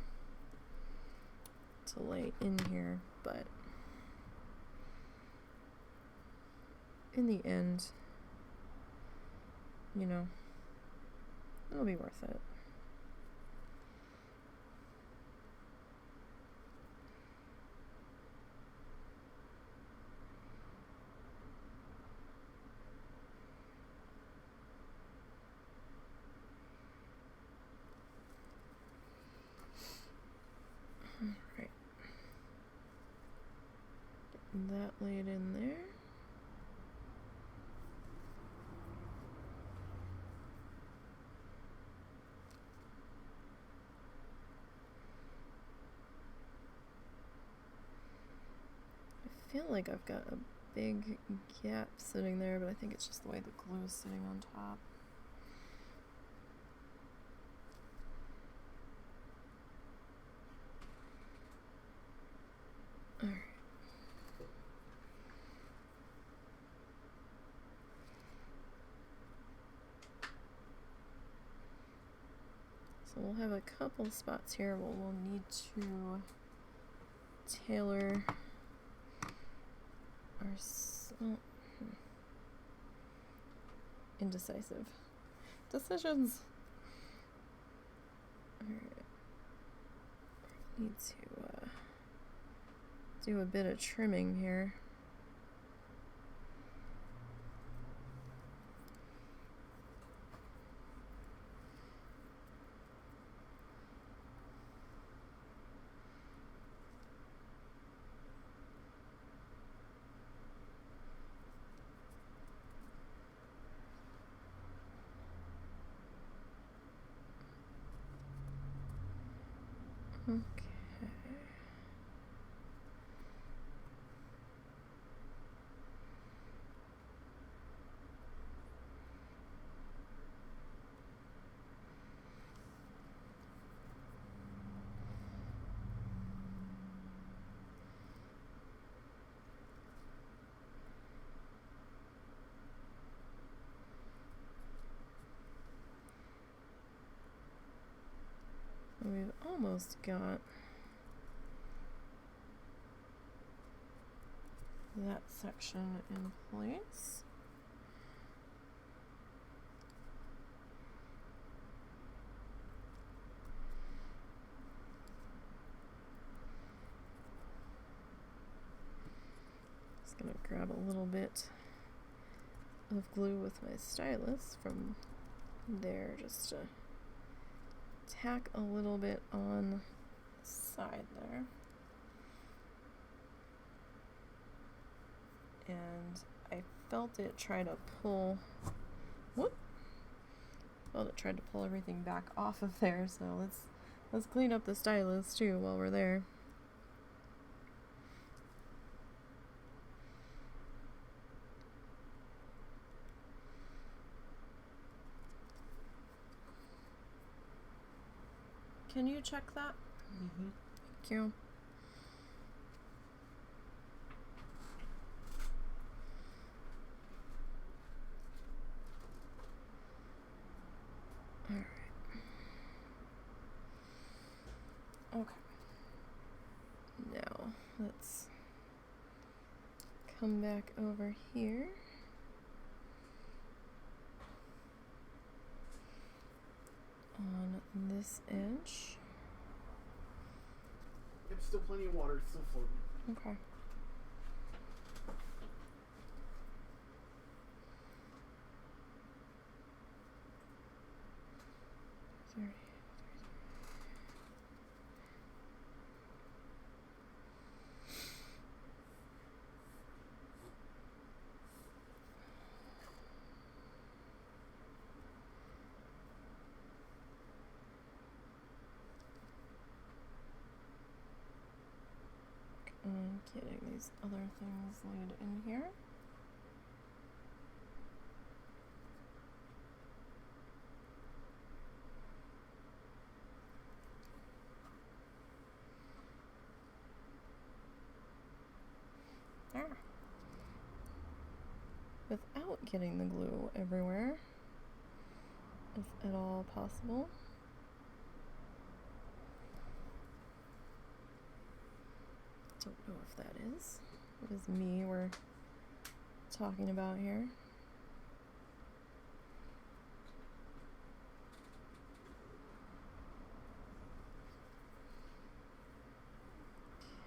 to lay in here, but in the end, you know, it'll be worth it. Alright. Getting that laid in there. I feel like I've got a big gap sitting there, but I think it's just the way the glue is sitting on top. Alright. So we'll have a couple spots here where we'll need to tailor our indecisive decisions. Alright. Need to do a bit of trimming here. Okay. We've almost got that section in place. Gonna grab a little bit of glue with my stylus from there just to tack a little bit on the side there. And I felt it try to pull, felt it tried to pull everything back off of there, so let's clean up the stylus too while we're there. Can you check that? Mm-hmm. Thank you. Alright. Okay. Now, let's come back over here. On this edge. Yep, still plenty of water, still floating. Okay. And getting these other things laid in here. Without getting the glue everywhere, if at all possible. Don't know if that is. It is me we're talking about here.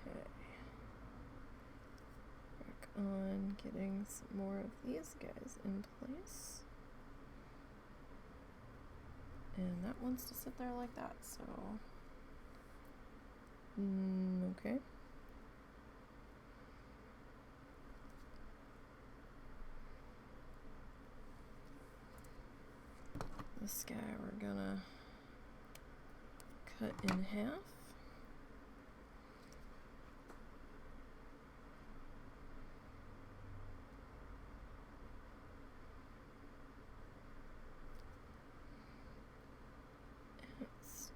Okay. Work on getting some more of these guys in place. And that wants to sit there like that, so... okay. This guy we're gonna cut in half. Let's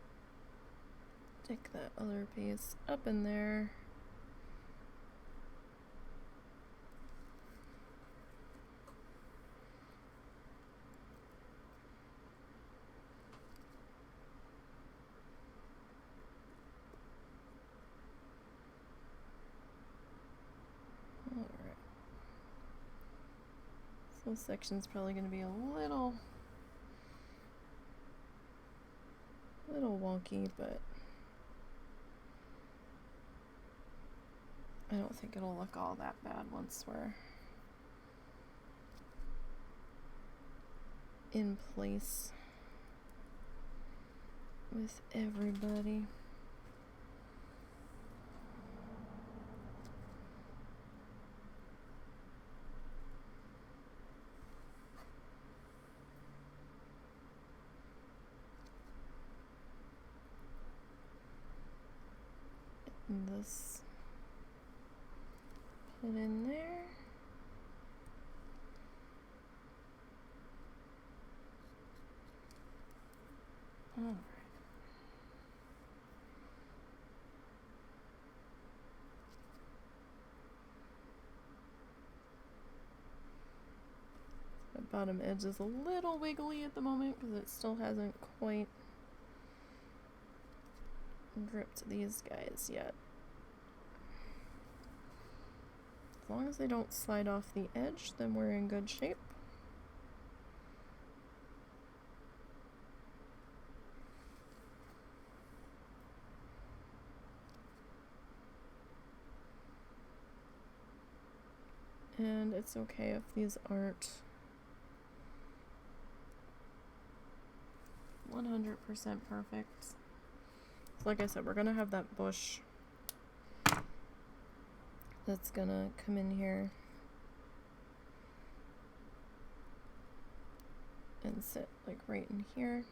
stick that other piece up in there. This section's probably going to be a little wonky, but I don't think it'll look all that bad once we're in place with everybody. This put in there. All right. The bottom edge is a little wiggly at the moment because it still hasn't quite gripped these guys yet. As long as they don't slide off the edge, then we're in good shape. it's okay if these aren't 100% perfect. So like I said, we're gonna have that bush that's gonna come in here and sit like right in here.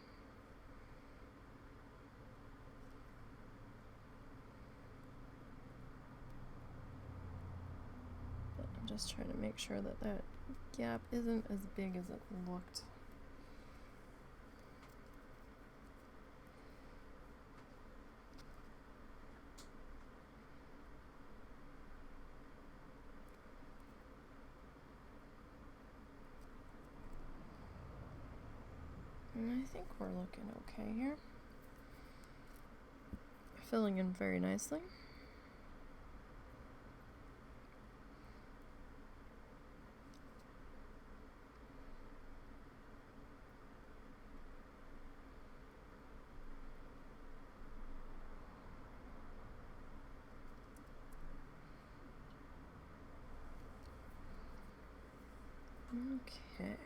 But I'm just trying to make sure that that gap isn't as big as it looked. And I think we're looking okay here. Filling in very nicely. Okay.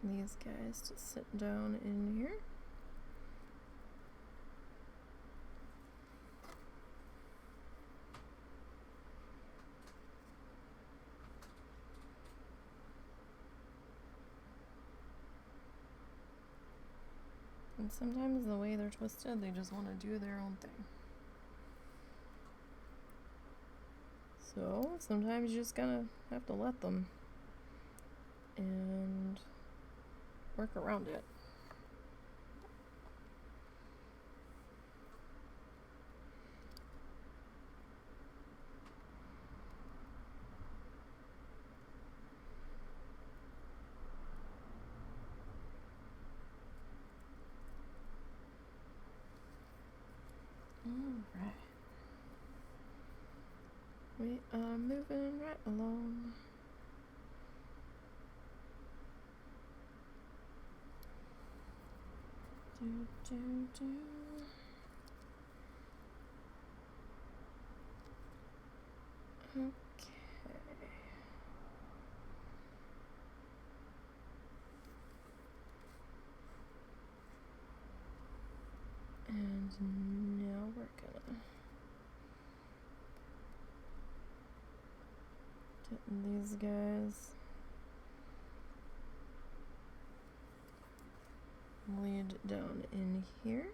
Get these guys to sit down in here. And sometimes the way they're twisted, they just want to do their own thing. So sometimes you just gotta have to let them and work around it. Alright. We are moving right along. Do. Okay. And now we're gonna get these guys laid down in here.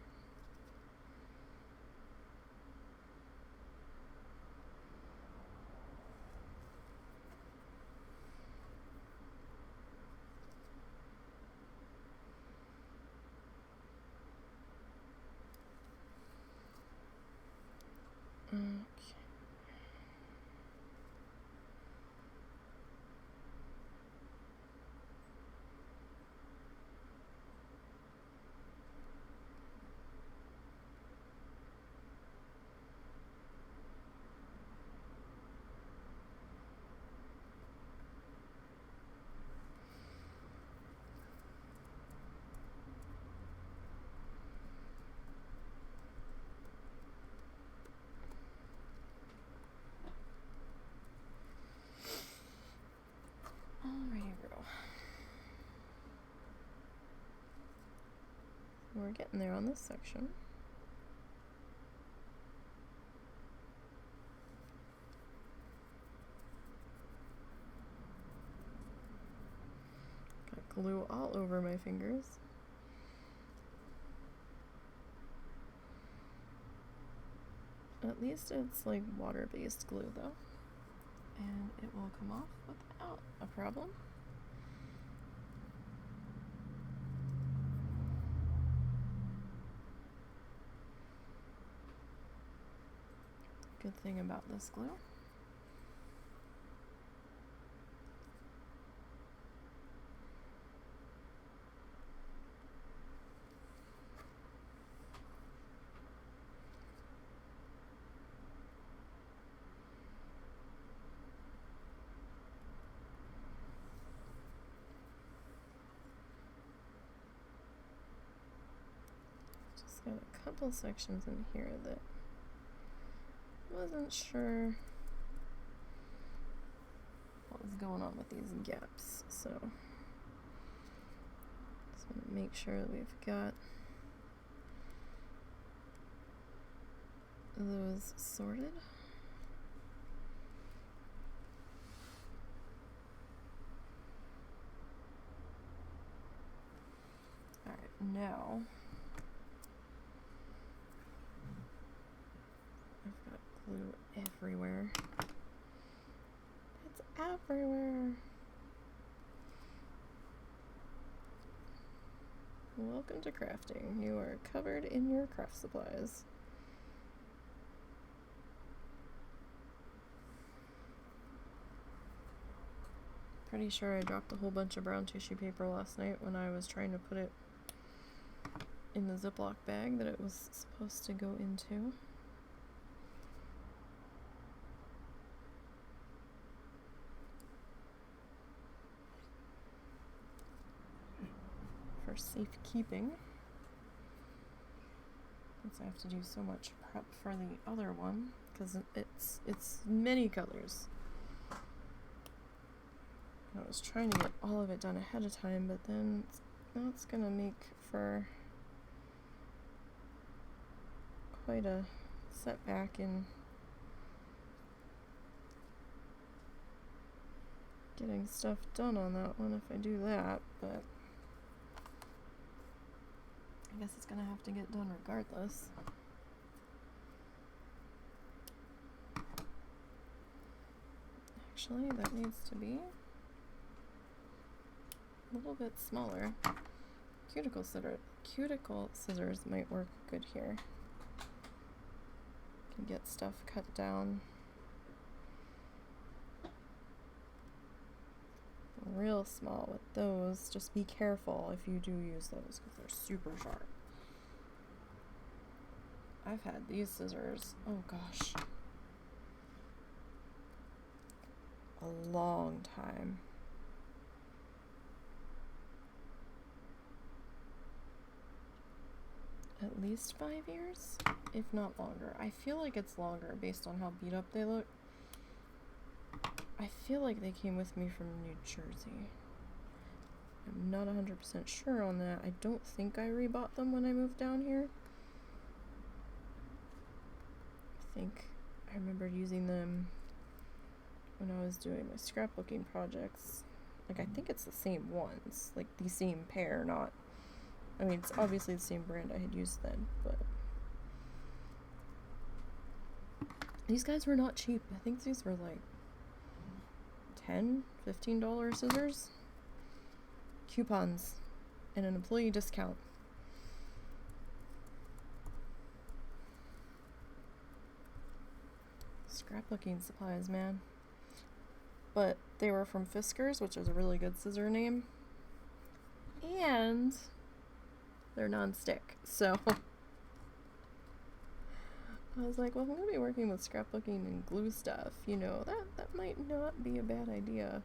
Okay. Alrighty, girl. We're getting there on this section. Got glue all over my fingers. At least it's like water-based glue though. And it will come off without a problem. Good thing about this glue. got a couple sections in here that wasn't sure what was going on with these gaps, so just want to make sure that we've got those sorted. Alright, now I've got glue everywhere. It's everywhere. Welcome to crafting. You are covered in your craft supplies. Pretty sure I dropped a whole bunch of brown tissue paper last night when I was trying to put it in the Ziploc bag that it was supposed to go into. For safekeeping, since I have to do so much prep for the other one, because it's many colors. I was trying to get all of it done ahead of time, but then that's gonna make for quite a setback in getting stuff done on that one if I do that, but I guess it's gonna have to get done regardless. Actually, that needs to be a little bit smaller. Cuticle scissors might work good here. Can get stuff cut down real small with those. Just be careful if you do use those because they're super sharp. I've had these scissors, oh gosh, a long time. At least 5 years, if not longer. I feel like it's longer based on how beat up they look. I feel like they came with me from New Jersey. I'm not 100% sure on that. I don't think I rebought them when I moved down here. I think I remembered using them when I was doing my scrapbooking projects. Like, I think it's the same ones, like the same pair, not... I mean, it's obviously the same brand I had used then, but... These guys were not cheap. I think these were like $10, $15 scissors. Coupons and an employee discount. Scrapbooking supplies, man. But they were from Fiskars, which is a really good scissor name. And they're non-stick, so I was like, well, if I'm gonna be working with scrapbooking and glue stuff, you know, that might not be a bad idea.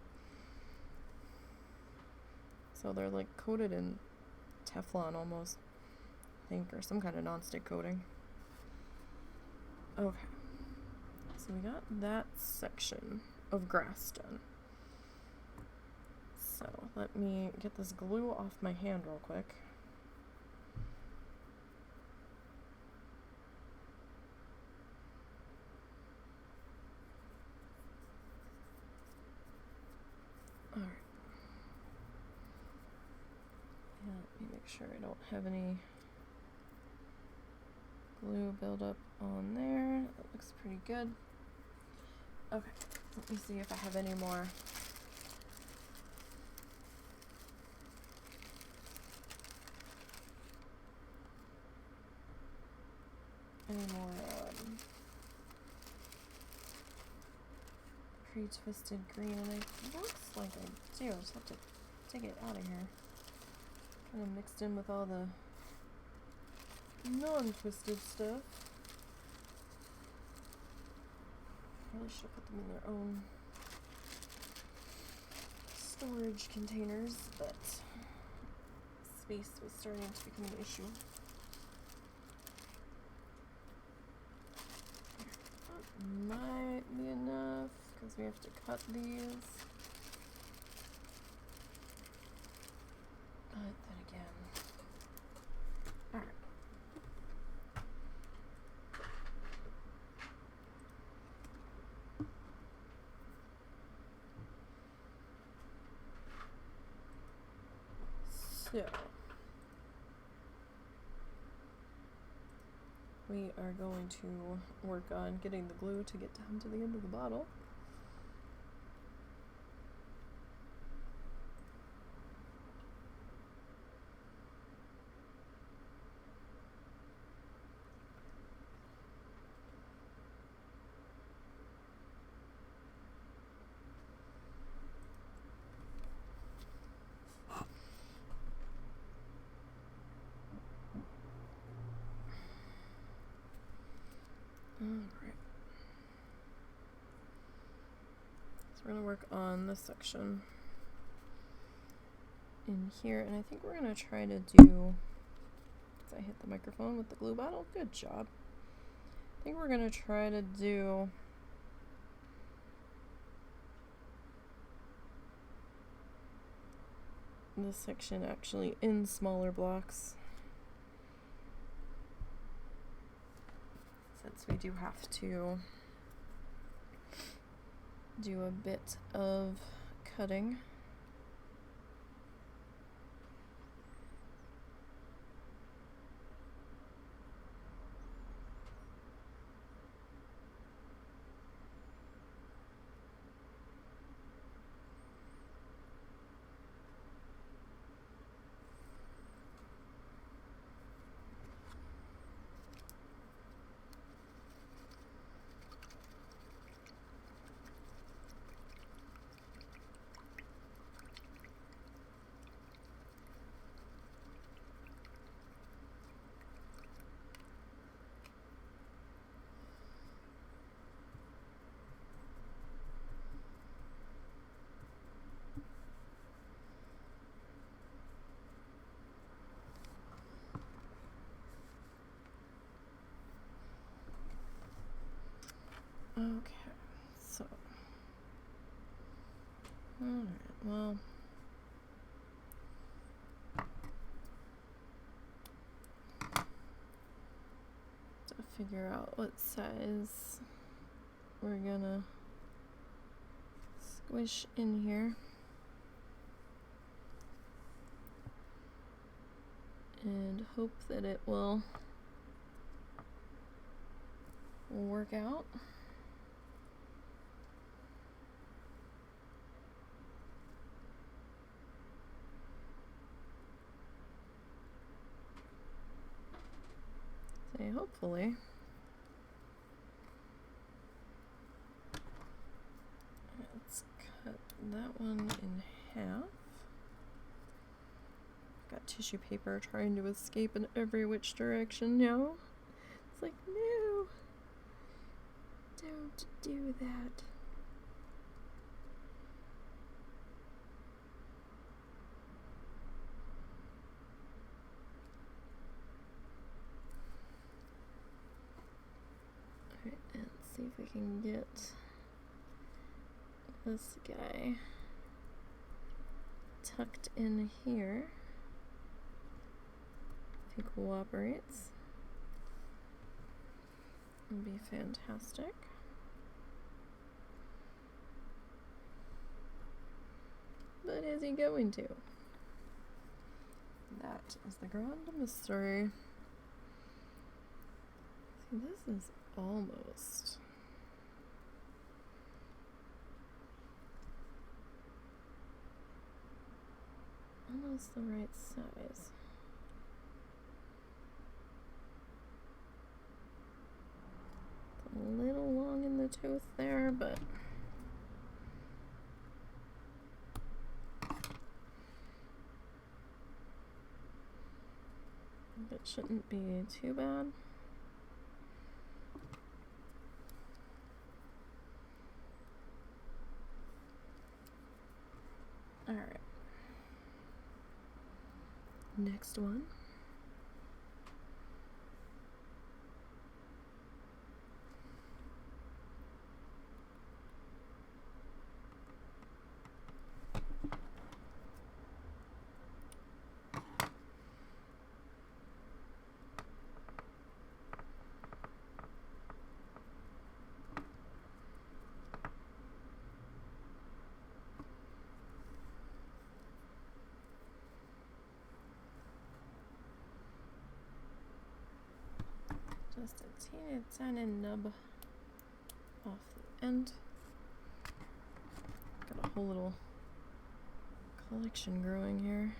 So they're like coated in Teflon almost, I think, or some kind of non-stick coating. Okay, so we got that section of grass done. So let me get this glue off my hand real quick. Alright. Yeah, let me make sure I don't have any glue buildup on there. That looks pretty good. Okay, let me see if I have any more. Pre-twisted green, and it looks like I do. I just have to take it out of here. Kind of mixed in with all the non-twisted stuff. Probably should have put them in their own storage containers, but space was starting to become an issue. might be enough because we have to cut these. But then again, alright. So, we are going to work on getting the glue to get down to the end of the bottle. Alright. So we're going to work on this section in here, and I think we're going to try to do... I hit the microphone with the glue bottle. Good job. I think we're going to try to do... this section actually in smaller blocks, since we do have to do a bit of cutting. Okay, so, alright, well, to figure out what size we're gonna squish in here, and hope that it will work out. Hopefully. Let's cut that one in half. Got tissue paper trying to escape in every which direction now. It's like, no, don't do that. Alright, and see if we can get this guy tucked in here. If he cooperates, it'd be fantastic. But is he going to? That is the grand mystery. See, this is almost the right size. It's a little long in the tooth there, but it shouldn't be too bad. Alright. Next one. just a teeny tiny nub off the end. Got a whole little collection growing here.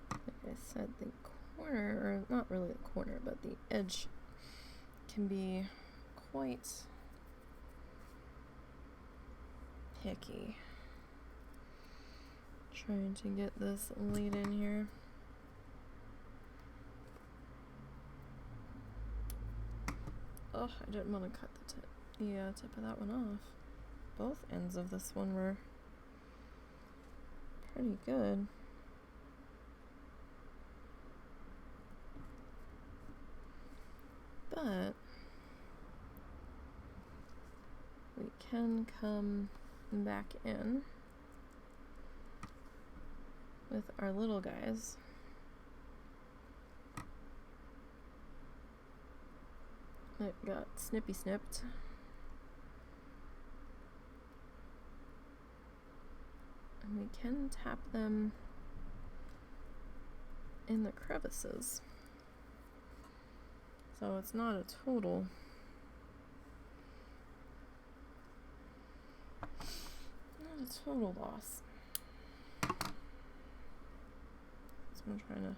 Like I said, the corner, or not really the corner, but the edge can be quite picky. Trying to get this laid in here. Oh, I didn't want to cut the tip of that one off. Both ends of this one were pretty good. But we can come back in with our little guys. It got snippy snipped. And we can tap them in the crevices. So it's not a total loss. So I'm trying to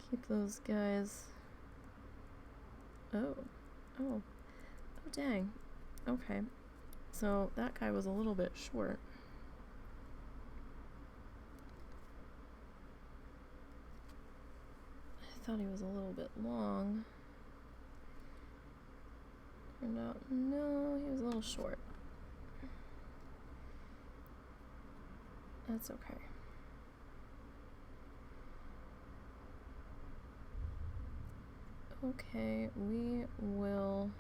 keep those guys. Oh, dang. Okay. So that guy was a little bit short. I thought he was a little bit long. Turned out, no, he was a little short. That's okay. Okay, we will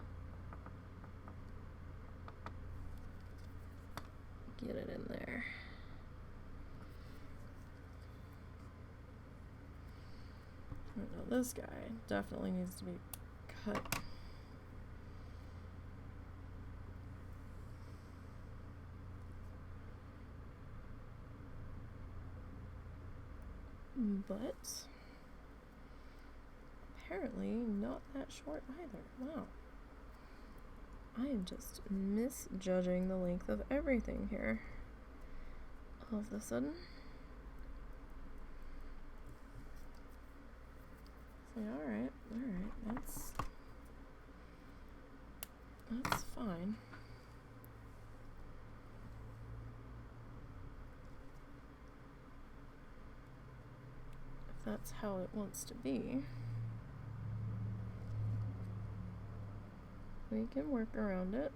get it in there. I don't know, this guy definitely needs to be cut. But apparently not that short either. Wow. I am just misjudging the length of everything here. All of a sudden. Say, alright, that's fine. If that's how it wants to be. We can work around it.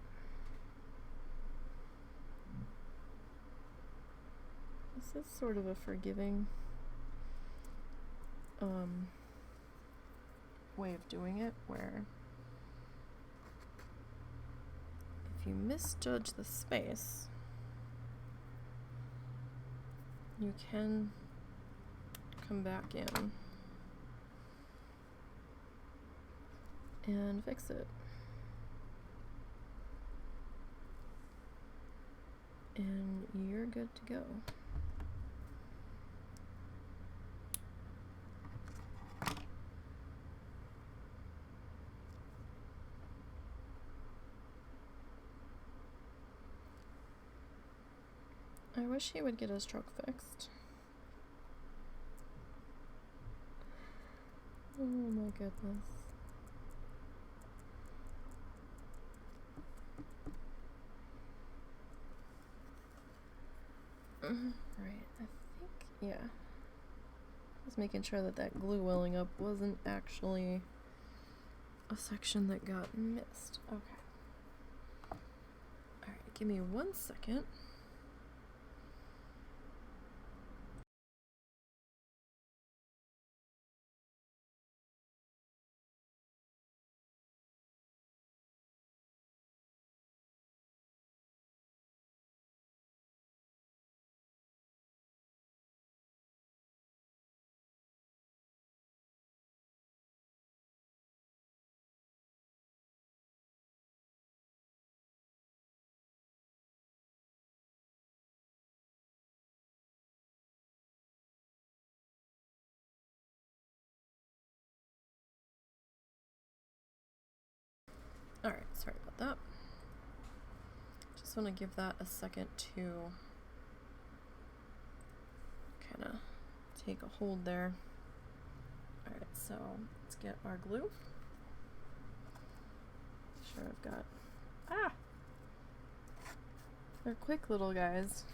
This is sort of a forgiving way of doing it, where if you misjudge the space, you can come back in and fix it. And you're good to go. I wish he would get his truck fixed. Oh my goodness. Right, I think, yeah. Just making sure that that glue welling up wasn't actually a section that got missed. Okay. Alright, give me 1 second. that. Just want to give that a second to kind of take a hold there. Alright, so let's get our glue. Sure, I've got. Ah! They're quick little guys.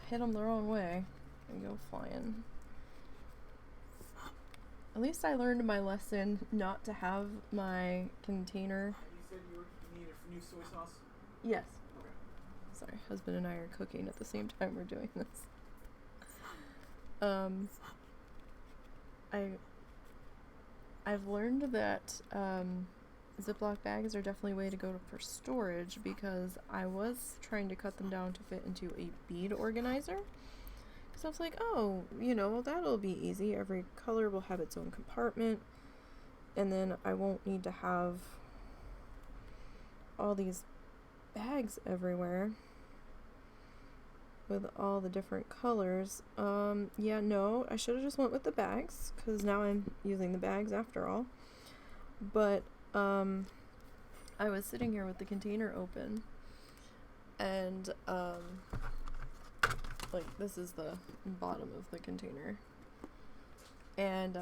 Hit them the wrong way and go flying. At least I learned my lesson not to have my container. You said you needed new soy sauce? Yes. Okay. Sorry, husband and I are cooking at the same time we're doing this. I've learned that Ziploc bags are definitely a way to go for storage, because I was trying to cut them down to fit into a bead organizer. Because I was like, oh, you know, that'll be easy. Every color will have its own compartment, and then I won't need to have all these bags everywhere with all the different colors. Yeah, no, I should have just went with the bags, because now I'm using the bags after all. But I was sitting here with the container open, and like, this is the bottom of the container, and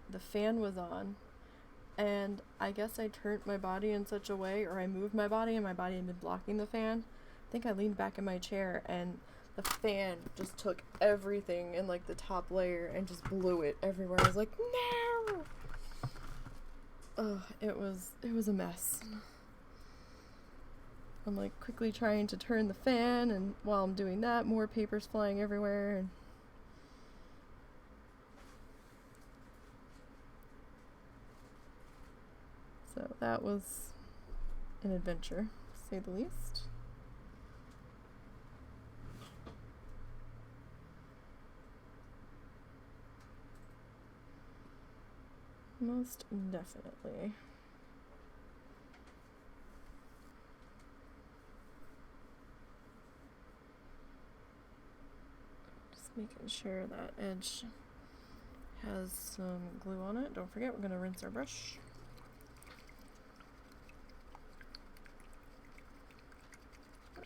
the fan was on, and I guess I turned my body in such a way, or I moved my body and my body had been blocking the fan. I think I leaned back in my chair, and the fan just took everything in like the top layer and just blew it everywhere. I was like, no! It was a mess. I'm like quickly trying to turn the fan, and while I'm doing that, more paper's flying everywhere. And so that was an adventure, to say the least. Most definitely. Just making sure that edge has some glue on it. Don't forget, we're going to rinse our brush.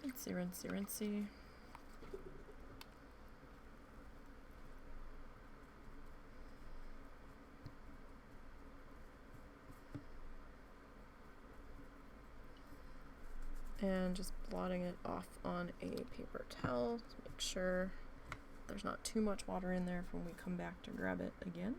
Rinsey, rinsey, rinsey. And just blotting it off on a paper towel to make sure there's not too much water in there for when we come back to grab it again.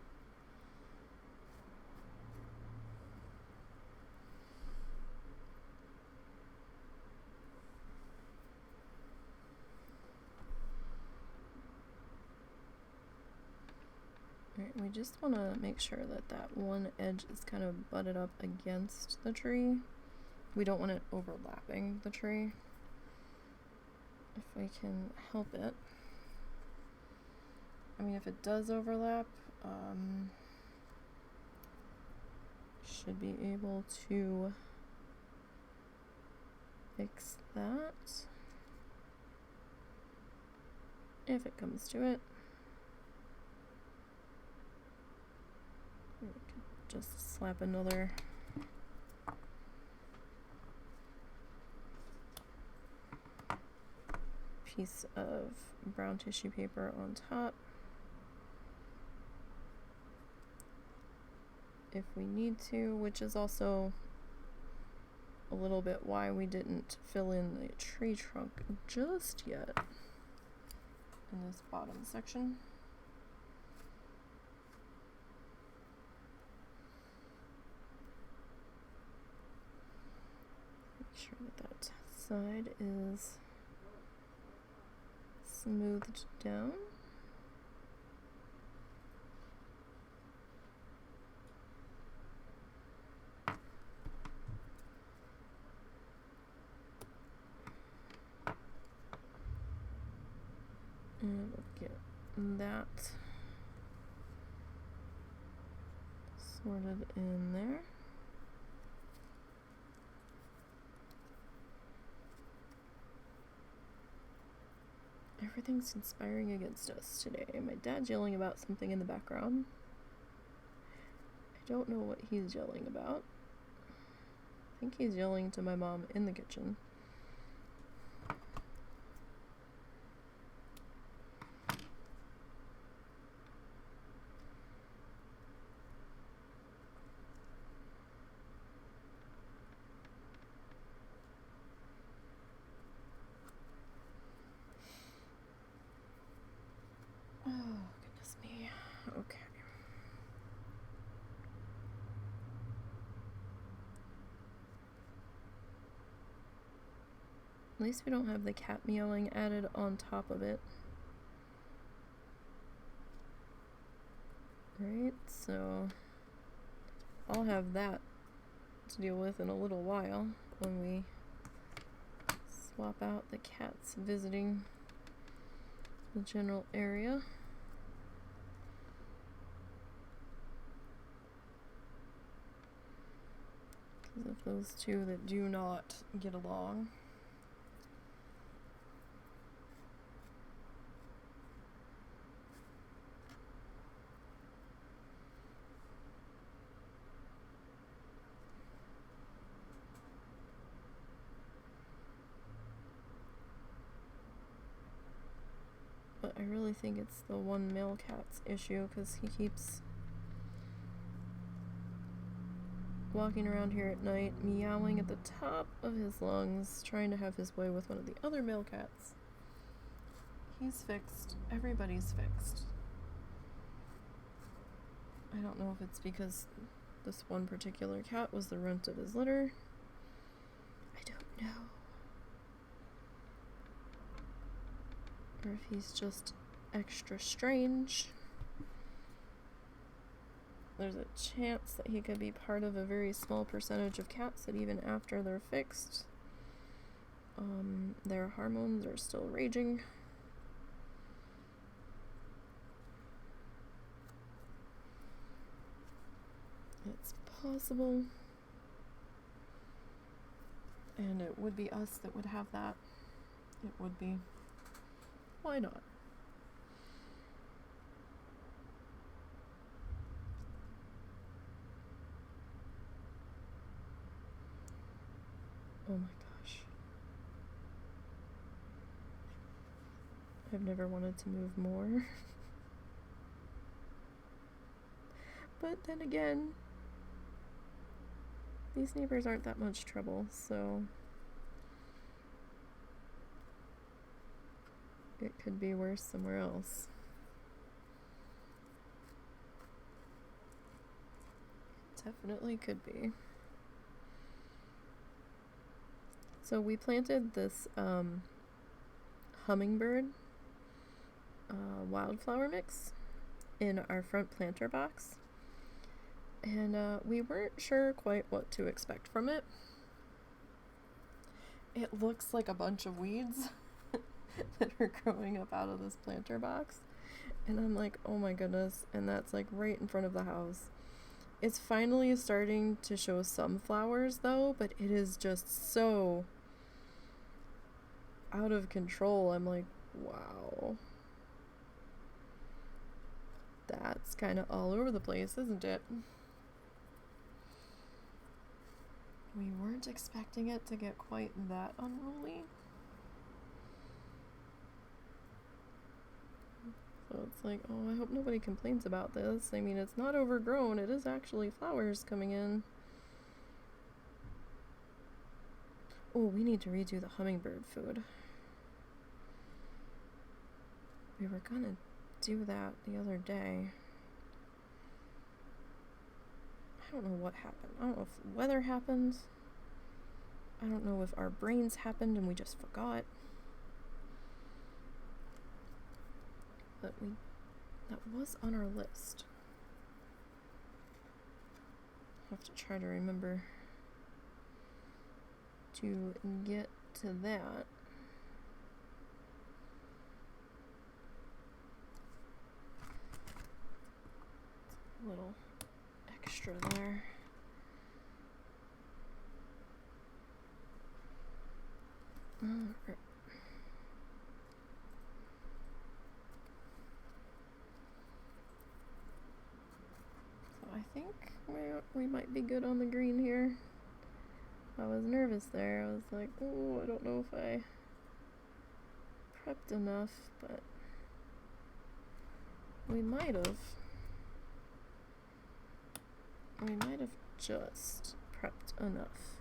Alright, we just want to make sure that that one edge is kind of butted up against the tree. We don't want it overlapping the tree, if we can help it. I mean, if it does overlap, should be able to fix that, if it comes to it. We could just slap another piece of brown tissue paper on top if we need to, which is also a little bit why we didn't fill in the tree trunk just yet in this bottom section. Make sure that that side is smoothed down. And we'll get that sorted in there. Everything's conspiring against us today. My dad's yelling about something in the background. I don't know what he's yelling about. I think he's yelling to my mom in the kitchen. Oh, goodness me. Okay. At least we don't have the cat meowing added on top of it. Right, so I'll have that to deal with in a little while when we swap out the cats visiting the general area. Because of those two that do not get along. But I really think it's the one male cat's issue because he keeps walking around here at night, meowing at the top of his lungs, trying to have his way with one of the other male cats. He's fixed. Everybody's fixed. I don't know if it's because this one particular cat was the runt of his litter. I don't know. Or if he's just extra strange. There's a chance that he could be part of a very small percentage of cats that even after they're fixed, their hormones are still raging. It's possible. And it would be us that would have that. It would be. Why not? Oh my gosh. I've never wanted to move more. But then again, these neighbors aren't that much trouble, so it could be worse somewhere else. Definitely could be. So we planted this hummingbird wildflower mix in our front planter box, and we weren't sure quite what to expect from it. It looks like a bunch of weeds that are growing up out of this planter box, and I'm like, oh my goodness, and that's like right in front of the house. It's finally starting to show some flowers though, but it is just so out of control. I'm like, wow. That's kind of all over the place, isn't it? We weren't expecting it to get quite that unruly. So it's like, oh, I hope nobody complains about this. I mean, it's not overgrown. It is actually flowers coming in. Oh, we need to redo the hummingbird food. We were gonna do that the other day. I don't know what happened. I don't know if weather happened. I don't know if our brains happened and we just forgot. But that was on our list. I'll have to try to remember to get to that. A little extra there. Alright. So I think we might be good on the green here. I was nervous there. I was like, oh, I don't know if I prepped enough, but we might have. We might have just prepped enough.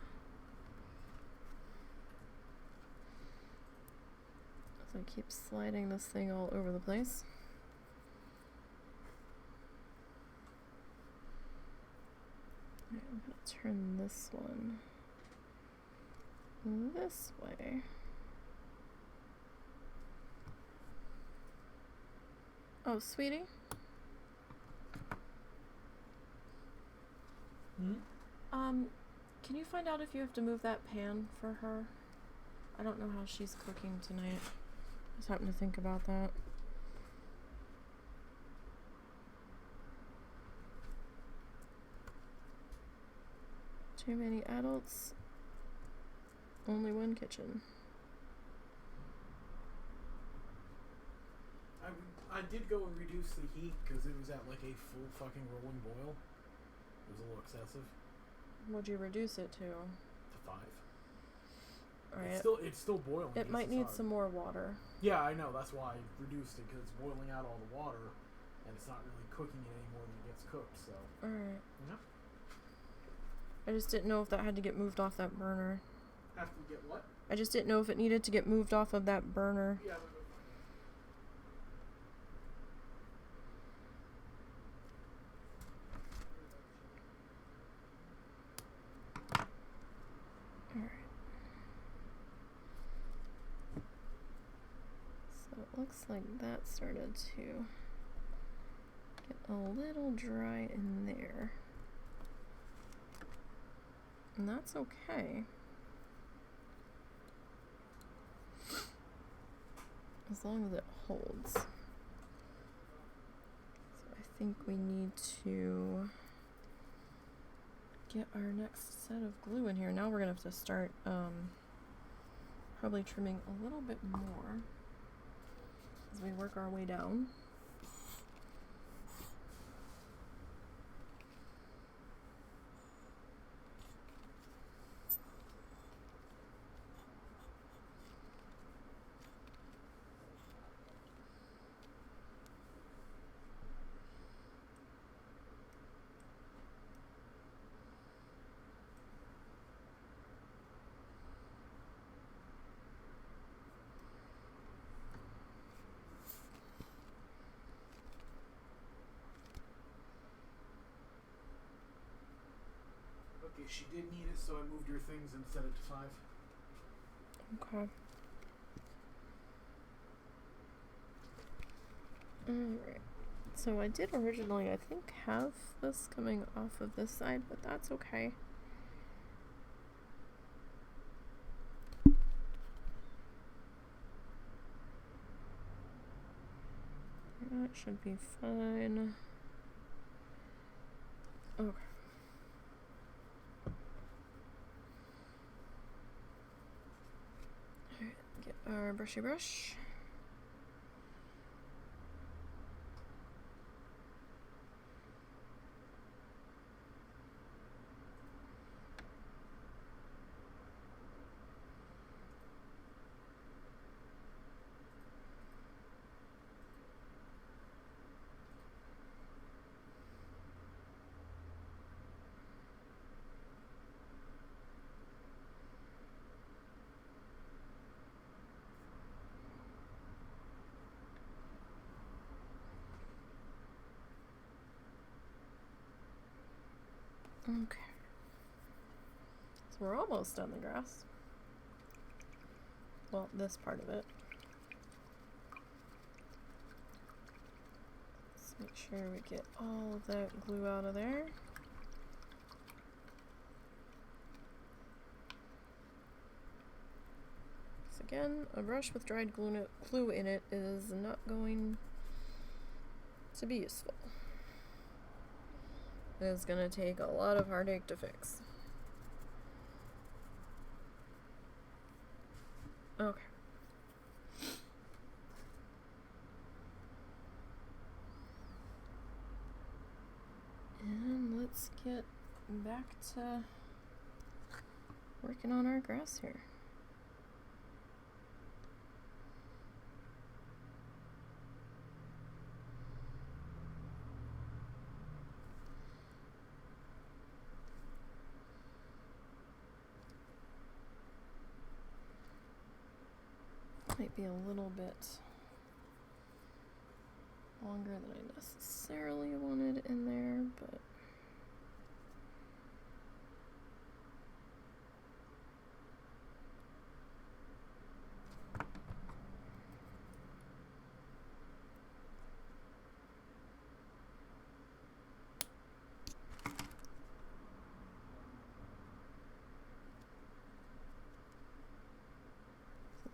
So I keep sliding this thing all over the place. Alright, I'm gonna turn this one this way. Oh, sweetie? Can you find out if you have to move that pan for her? I don't know how she's cooking tonight. I was having to think about that. Too many adults, only one kitchen. I did go and reduce the heat because it was at like a full fucking rolling boil. It was a little excessive. What'd you reduce it to? To 5. Alright. It's still boiling. It might need some more water. Yeah, I know. That's why I reduced it, because it's boiling out all the water, and it's not really cooking it any more than it gets cooked. So. Alright. Yeah. I just didn't know if that had to get moved off that burner. Have to get what? I just didn't know if it needed to get moved off of that burner. Yeah. So it looks like that started to get a little dry in there. And that's okay. As long as it holds. So I think we need to get our next set of glue in here. Now we're gonna have to start probably trimming a little bit more as we work our way down. Okay, she did need it, so I moved your things and set it to 5. Okay. Alright. So I did originally, I think, have this coming off of this side, but that's okay. That should be fine. Okay. Alright, get our brushy brush. Okay. So we're almost done the grass. Well, this part of it. Let's make sure we get all of that glue out of there. So again, a brush with dried glue in it is not going to be useful. It's gonna take a lot of heartache to fix. Okay. And let's get back to working on our grass here. Might be a little bit longer than I necessarily wanted in there, but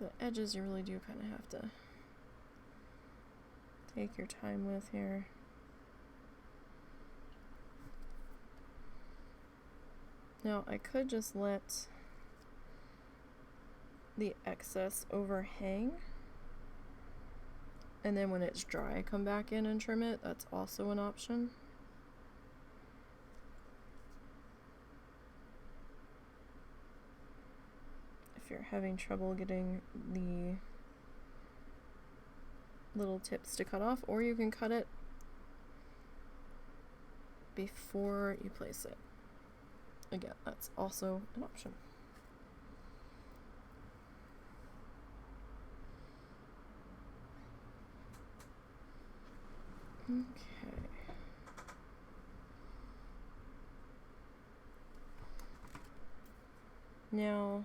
the edges you really do kind of have to take your time with here. Now I could just let the excess overhang, and then when it's dry come back in and trim it. That's also an option. If you're having trouble getting the little tips to cut off, or you can cut it before you place it. Again, that's also an option. Okay. Now,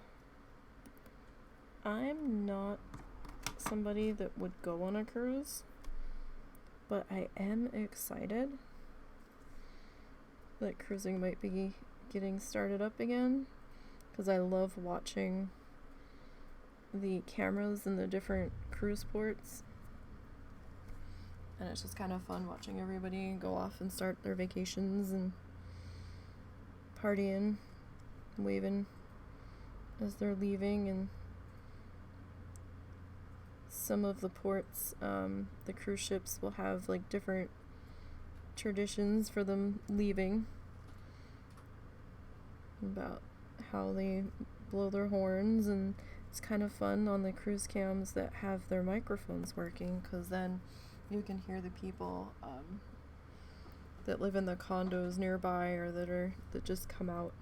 I'm not somebody that would go on a cruise, but I am excited that cruising might be getting started up again, because I love watching the cameras in the different cruise ports, and it's just kind of fun watching everybody go off and start their vacations and partying, waving as they're leaving. And some of the ports, the cruise ships will have like different traditions for them leaving, about how they blow their horns, and it's kind of fun on the cruise cams that have their microphones working, because then you can hear the people that live in the condos nearby, or that just come out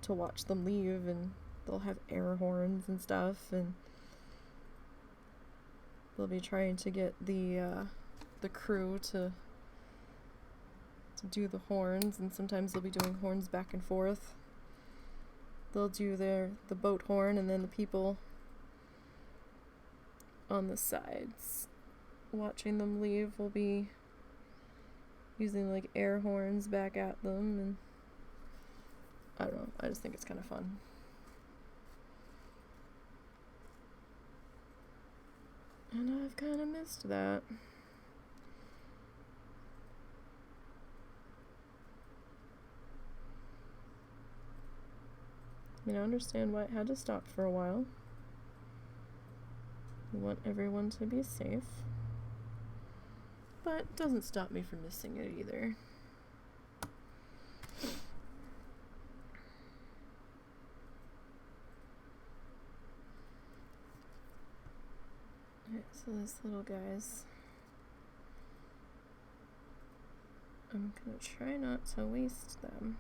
to watch them leave, and they'll have air horns and stuff, and they'll be trying to get the crew to do the horns, and sometimes they'll be doing horns back and forth. They'll do the boat horn, and then the people on the sides watching them leave will be using like air horns back at them, and I don't know, I just think it's kind of fun. And I've kind of missed that. I understand why it had to stop for a while. We want everyone to be safe. But it doesn't stop me from missing it either. Alright, so these little guys, I'm gonna try not to waste them.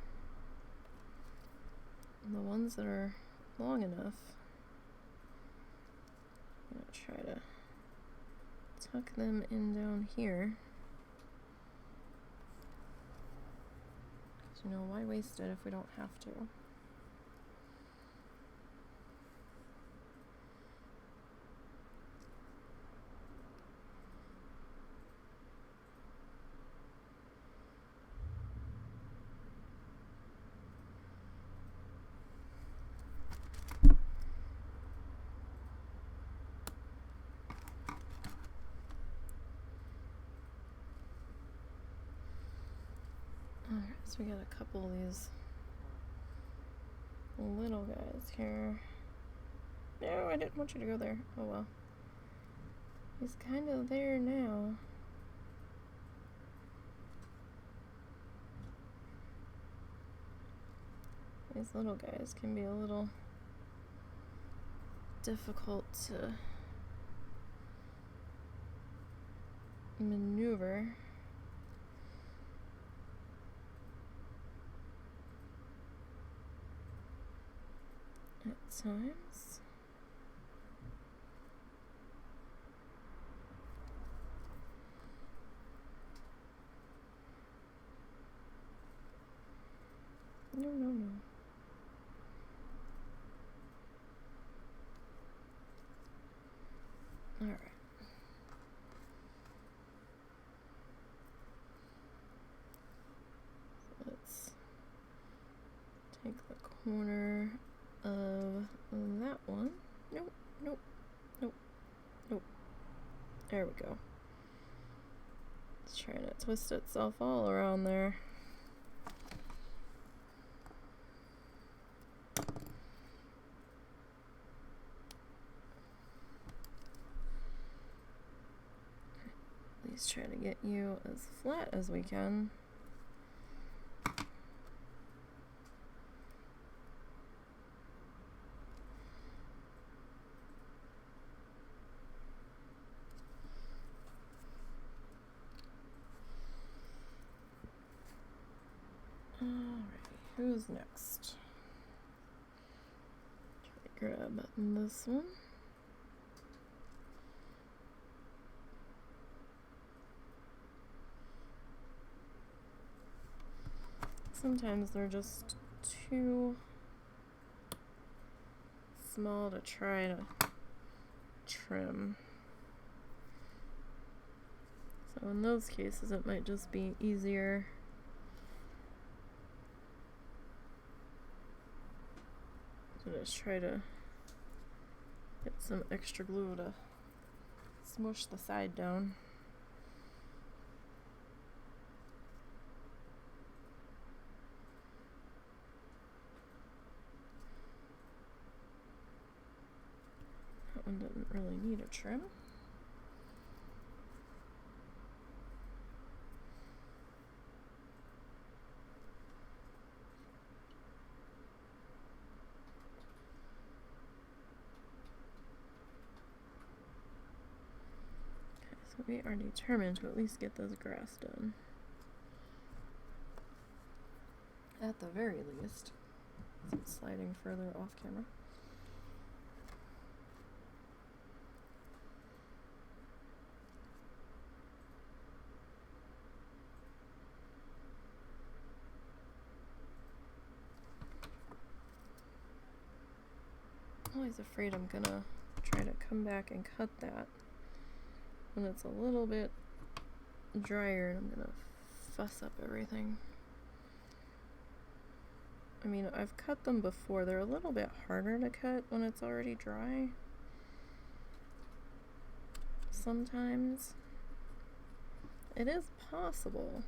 And the ones that are long enough, I'm gonna try to tuck them in down here. Because, why waste it if we don't have to? Alright, so we got a couple of these little guys here. No, I didn't want you to go there. Oh well. He's kind of there now. These little guys can be a little difficult to maneuver. At times. No. All right. Let's take the corner of that one. Nope. There we go. It's trying to twist itself all around there. At least try to get you as flat as we can. Alright, who's next? Try to grab this one. Sometimes they're just too small to try to trim. So in those cases it might just be easier to just try to get some extra glue to smush the side down. That one didn't really need a trim. So we are determined to at least get this grass done. At the very least. It's sliding further off camera. I'm always afraid I'm gonna try to come back and cut that when it's a little bit drier and I'm gonna fuss up everything. I mean, I've cut them before. They're a little bit harder to cut when it's already dry. Sometimes. It is possible,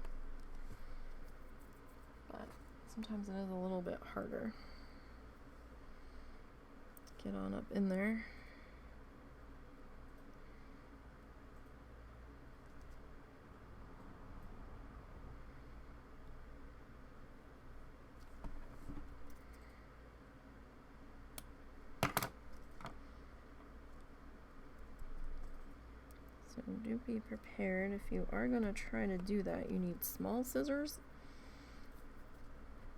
but sometimes it is a little bit harder. Get on up in there. So do be prepared. If you are going to try to do that, you need small scissors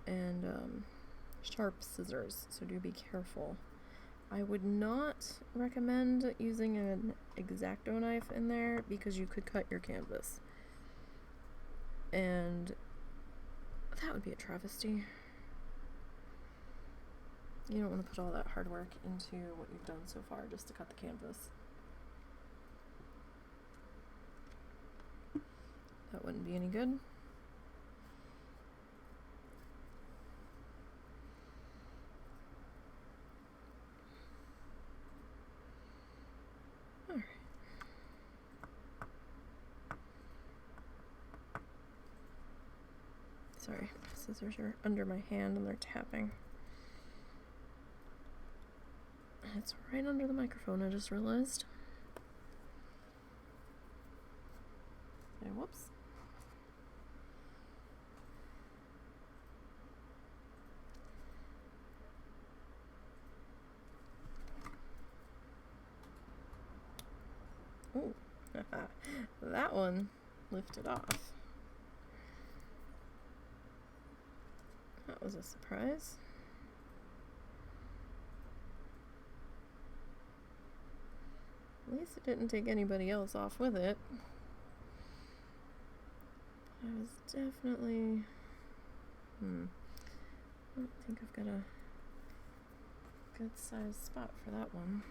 and sharp scissors, so do be careful. I would not recommend using an X-Acto knife in there because you could cut your canvas. And that would be a travesty. You don't want to put all that hard work into what you've done so far just to cut the canvas. That wouldn't be any good. Alright. Sorry, my scissors are under my hand and they're tapping. It's right under the microphone, I just realized. And whoops. Oh, that one lifted off. That was a surprise. At least it didn't take anybody else off with it. I was definitely... I don't think I've got a good sized spot for that one.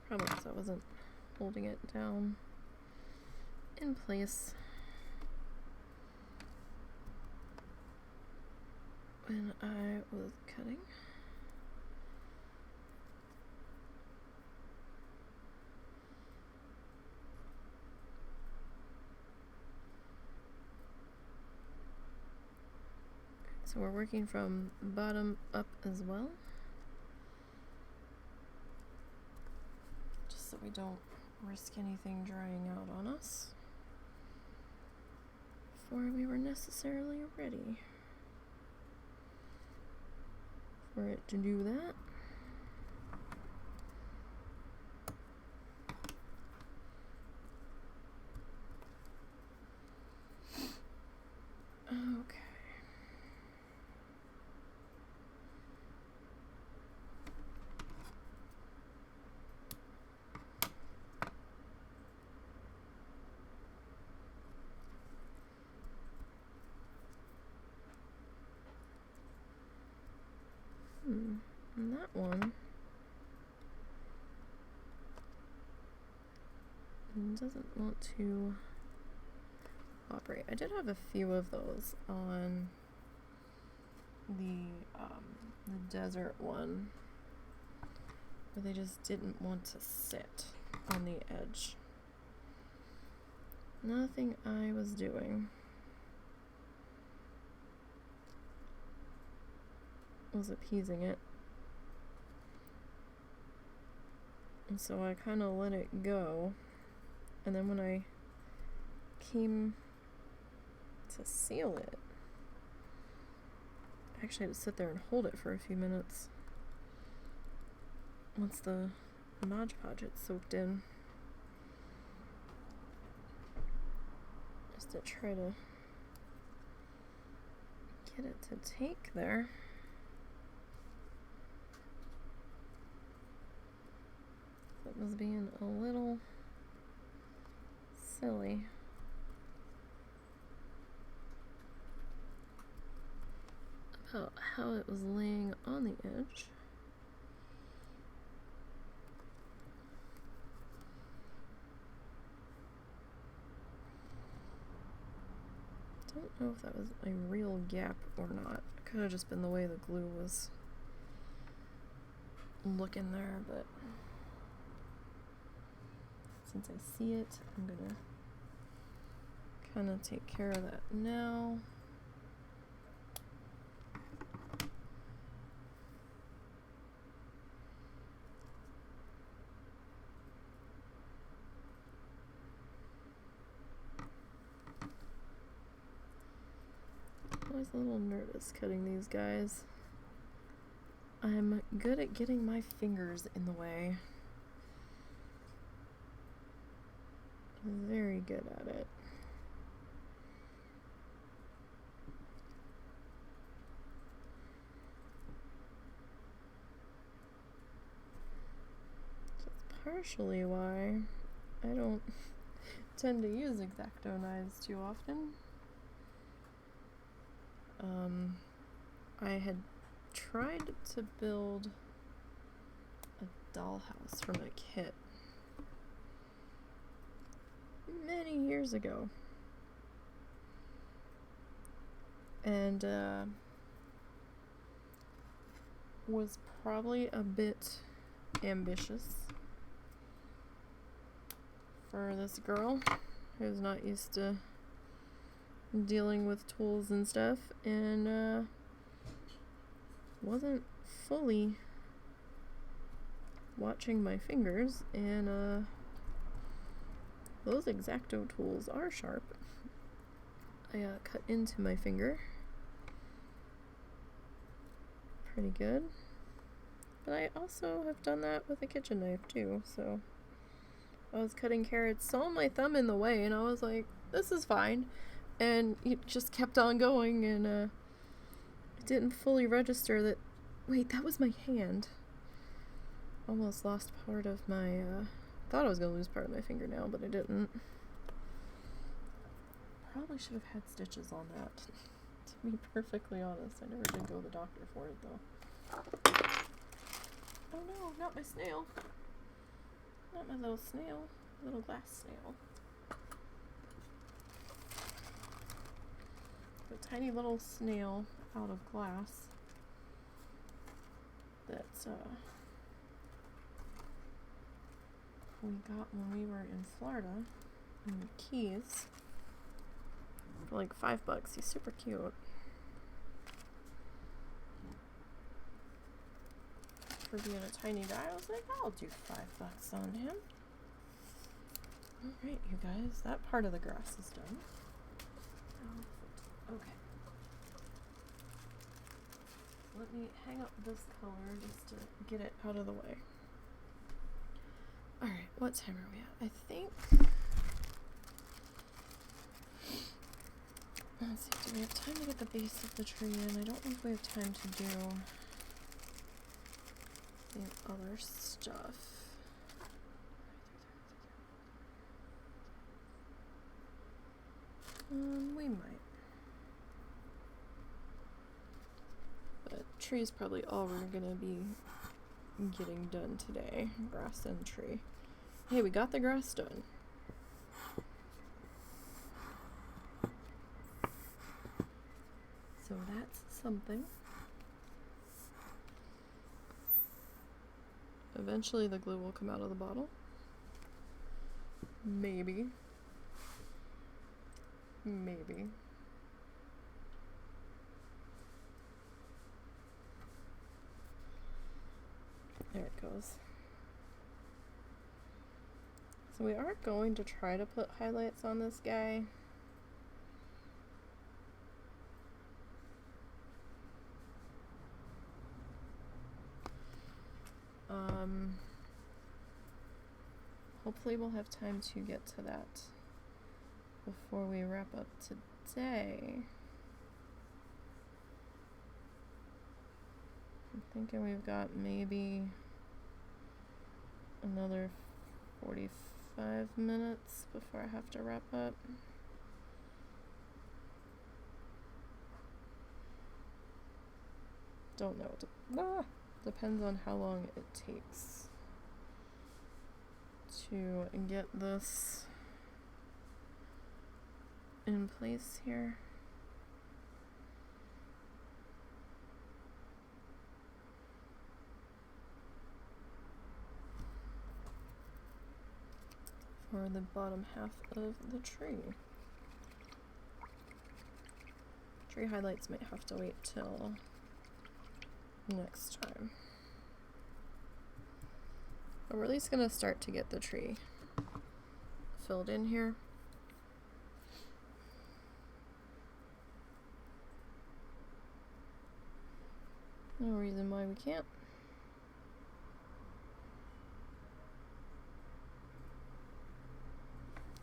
Probably because I wasn't holding it down in place when I was cutting. So we're working from bottom up as well, just so we don't risk anything drying out on us before we were necessarily ready for it to do that. Okay. And that one doesn't want to operate. I did have a few of those on the desert one where they just didn't want to sit on the edge. Nothing I was doing was appeasing it. And so I kind of let it go. And then when I came to seal it, I actually had to sit there and hold it for a few minutes once the Mod Podge had soaked in, just to try to get it to take there. It was being a little silly. About how it was laying on the edge. Don't know if that was a real gap or not. It could have just been the way the glue was looking there, but since I see it, I'm gonna kind of take care of that now. I was a little nervous cutting these guys. I'm good at getting my fingers in the way. Very good at it. That's partially why I don't tend to use X-Acto knives too often. I had tried to build a dollhouse from a kit many years ago, and was probably a bit ambitious for this girl who's not used to dealing with tools and stuff, and wasn't fully watching my fingers, and those X-Acto tools are sharp. I cut into my finger. Pretty good. But I also have done that with a kitchen knife too, so I was cutting carrots, saw my thumb in the way, and I was like, this is fine. And it just kept on going, and it didn't fully register that, wait, that was my hand. Almost lost part of my, thought I was going to lose part of my fingernail, but I didn't. Probably should have had stitches on that, to be perfectly honest. I never did go to the doctor for it, though. Oh no, not my snail. Not my little snail. Little glass snail. A tiny little snail out of glass that we got when we were in Florida in the Keys for like $5. He's super cute. For being a tiny guy, I was like, I'll do $5 on him. Alright, you guys, that part of the grass is done. Okay. Let me hang up this color just to get it out of the way. Alright, what time are we at? I think... Let's see, do we have time to get the base of the tree in? I don't think we have time to do the other stuff. We might. But tree's probably all we're gonna be getting done today. Grass and tree. Hey, we got the grass done. So that's something. Eventually the glue will come out of the bottle. Maybe. Maybe. There it goes. So we are going to try to put highlights on this guy. Hopefully we'll have time to get to that before we wrap up today. I'm thinking we've got maybe another 45 minutes before I have to wrap up. Don't know. Depends on how long it takes to get this in place here. For the bottom half of the tree. Tree highlights might have to wait till next time. But we're at least gonna start to get the tree filled in here. No reason why we can't.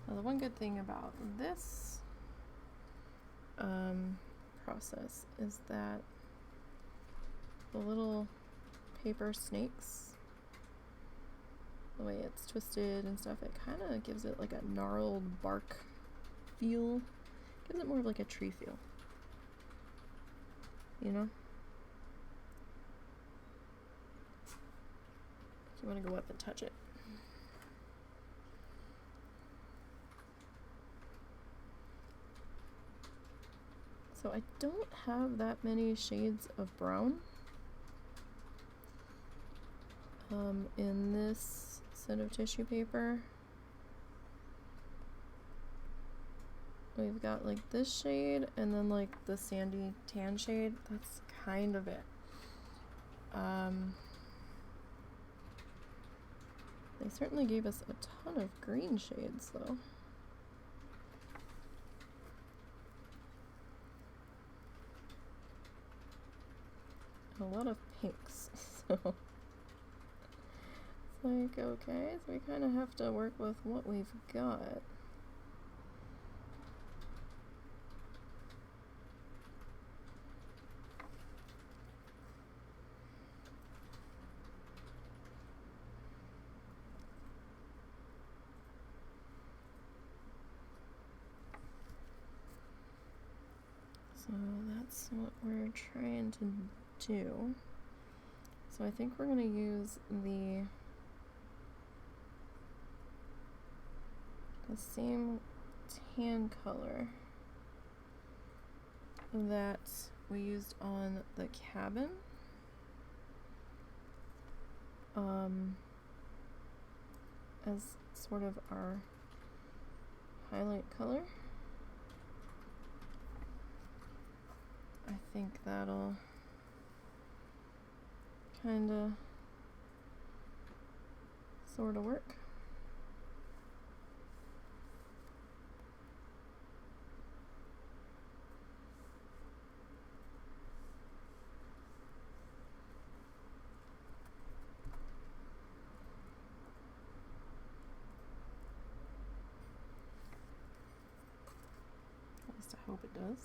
Now the one good thing about this process is that the little paper snakes, the way it's twisted and stuff, it kind of gives it like a gnarled bark feel. Gives it more of like a tree feel. You know? You want to go up and touch it. So I don't have that many shades of brown in this set of tissue paper. We've got like this shade and then like the sandy tan shade. That's kind of it. They certainly gave us a ton of green shades though. a lot of pinks, so it's like, okay, so we kind of have to work with what we've got. So that's what we're trying to do. So I think we're going to use the same tan color that we used on the cabin. As sort of our highlight color. I think that'll kind of sort of work. At least I hope it does.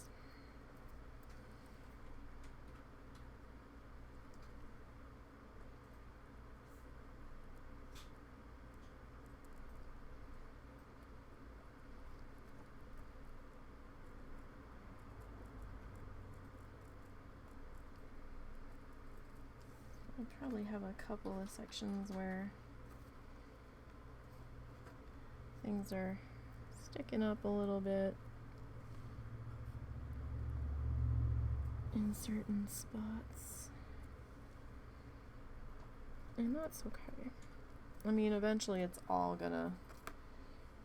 I probably have a couple of sections where things are sticking up a little bit in certain spots, and that's okay. I mean, eventually it's all gonna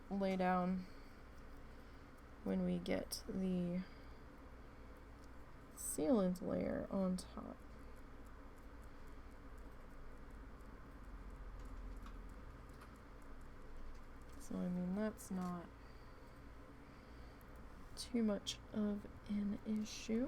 lay down when we get the sealant layer on top. So, I mean, that's not too much of an issue.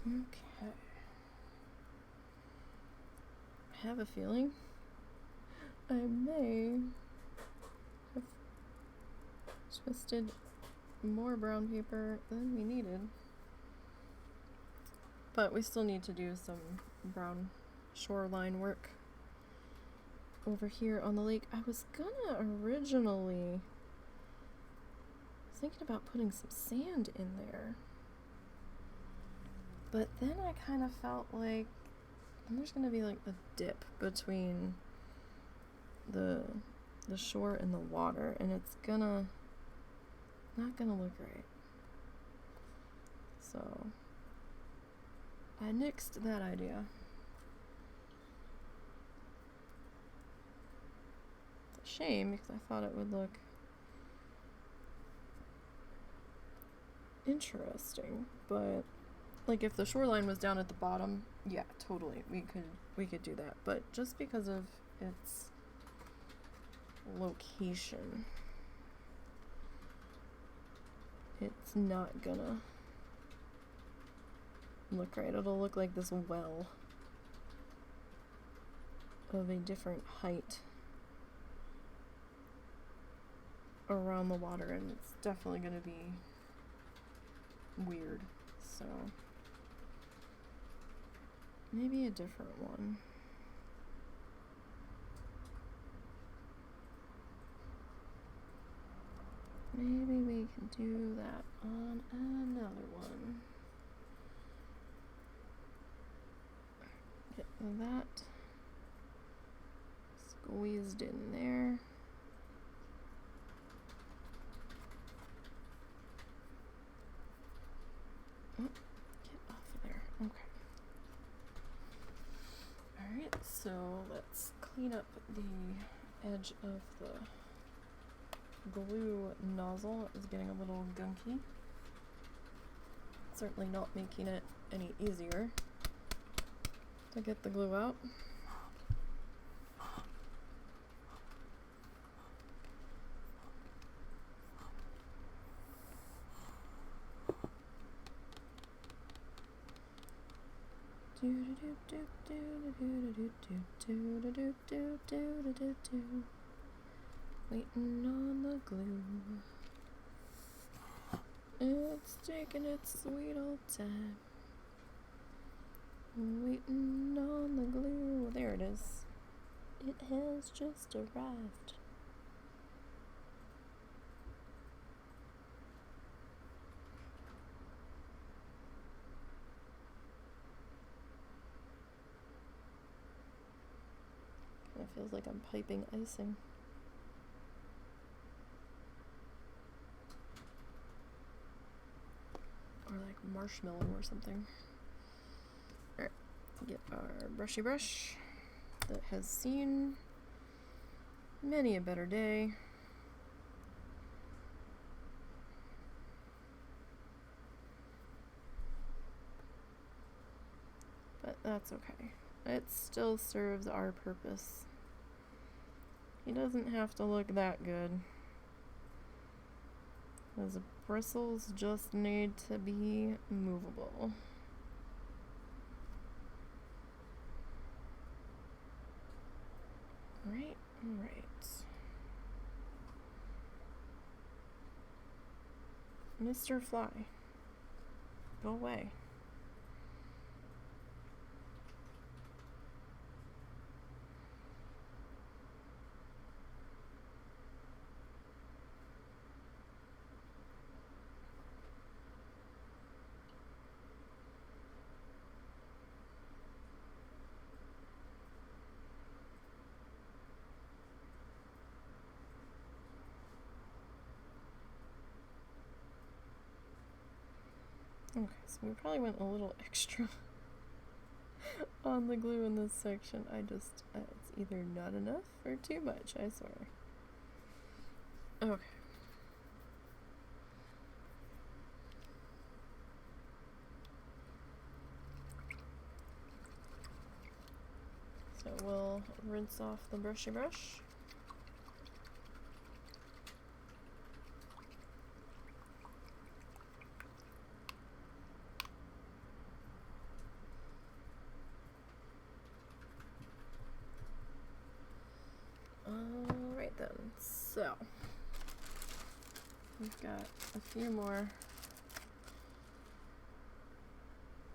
Okay. I have a feeling I may have twisted more brown paper than we needed. But we still need to do some brown shoreline work over here on the lake. I was gonna originally thinking about putting some sand in there. But then I kind of felt like there's going to be like a dip between the shore and the water, and it's not gonna look right. So I nixed that idea. It's a shame because I thought it would look interesting, but like if the shoreline was down at the bottom, yeah, totally, we could do that. But just because of its location, it's not gonna look right. It'll look like this well of a different height around the water, and it's definitely gonna be weird. So maybe a different one. Maybe we can do that on another one. that squeezed in there. Oh, get off of there. Okay. Alright, so let's clean up the edge of the glue nozzle. It was getting a little gunky. Certainly not making it any easier to get the glue out. Waiting on the glue. It's taking its sweet old time. Waiting on the glue. There it is. It has just arrived. Kind of feels like I'm piping icing. Or like marshmallow or something. Alright, get our brushy brush that has seen many a better day. But that's okay. It still serves our purpose. He doesn't have to look that good. His bristles just need to be movable. Right, right. Mr. Fly, go away. Okay, so we probably went a little extra on the glue in this section. It's either not enough or too much, I swear. Okay. So we'll rinse off the brushy brush. Alright then, so we've got a few more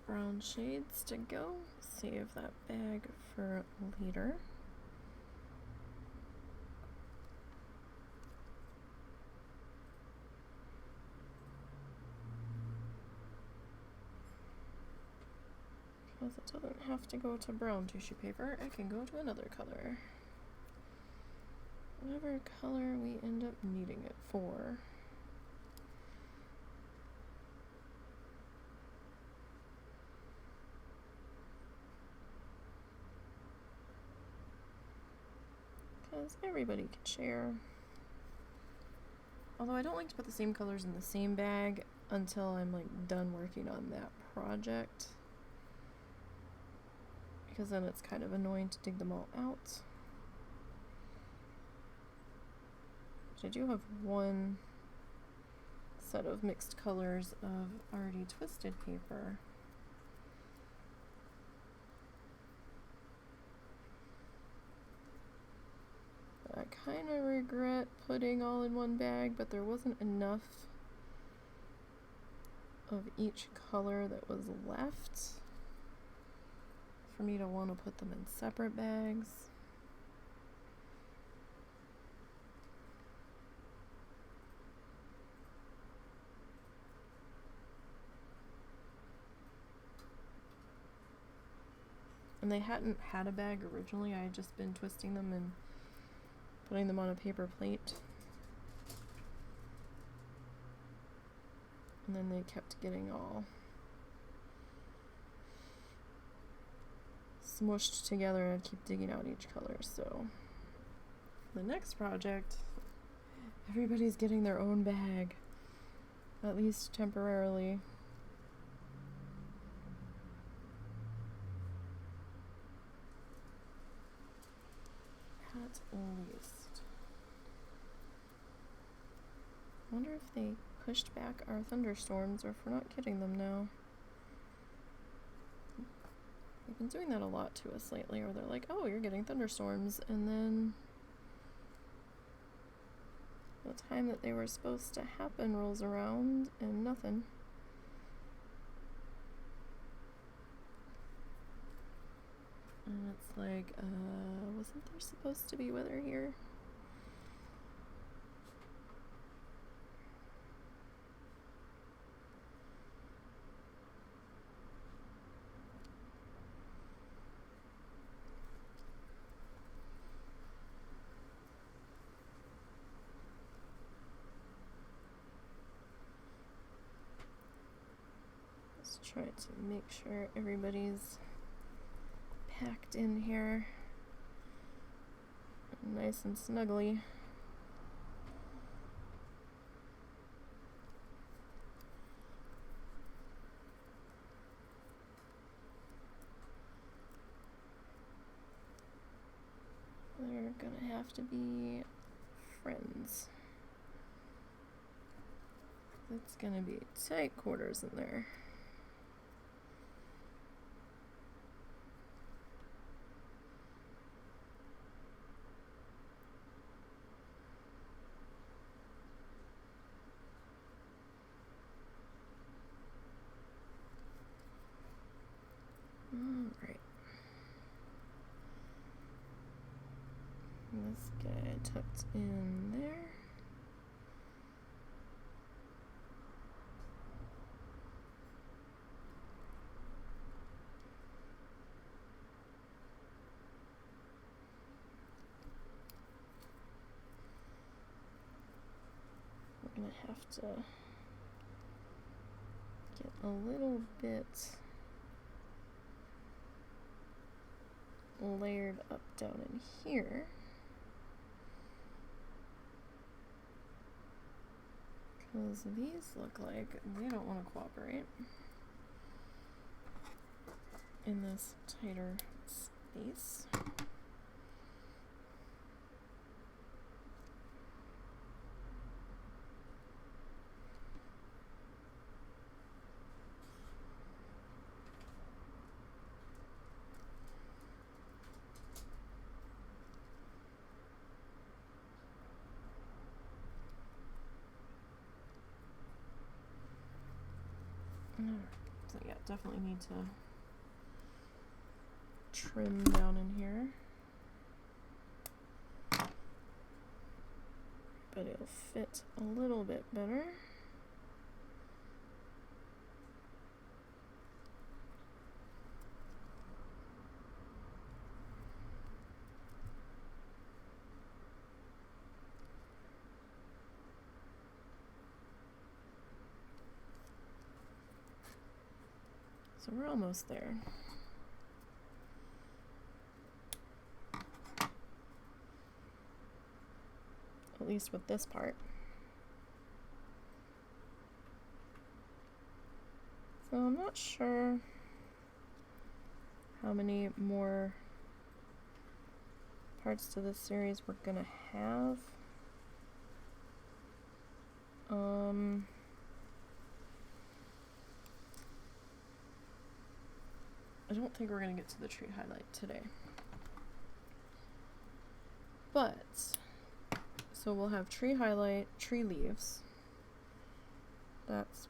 brown shades to go. Save that bag for later. Because it doesn't have to go to brown tissue paper, it can go to another color. Whatever color we end up needing it for. Because everybody can share. Although I don't like to put the same colors in the same bag until I'm like done working on that project. Because then it's kind of annoying to dig them all out. I do have one set of mixed colors of already twisted paper. I kind of regret putting all in one bag, but there wasn't enough of each color that was left for me to want to put them in separate bags. And they hadn't had a bag originally. I had just been twisting them and putting them on a paper plate. And then they kept getting all smushed together, and I'd keep digging out each color. So the next project, everybody's getting their own bag, at least temporarily. At least. I wonder if they pushed back our thunderstorms or if we're not getting them now. They've been doing that a lot to us lately, or they're like, oh, you're getting thunderstorms, and then the time that they were supposed to happen rolls around and nothing. And it's like, wasn't there supposed to be weather here? Let's try to make sure everybody's packed in here nice and snuggly. They're gonna have to be friends. It's gonna be tight quarters in there. Alright. This guy tucked in there. We're gonna have to get a little bit layered up down in here. Because these look like they don't want to cooperate in this tighter space. So yeah, definitely need to trim down in here, but it'll fit a little bit better. So we're almost there. At least with this part. So I'm not sure how many more parts to this series we're gonna have. I don't think we're gonna get to the tree highlight today. But, so we'll have tree highlight, tree leaves. That's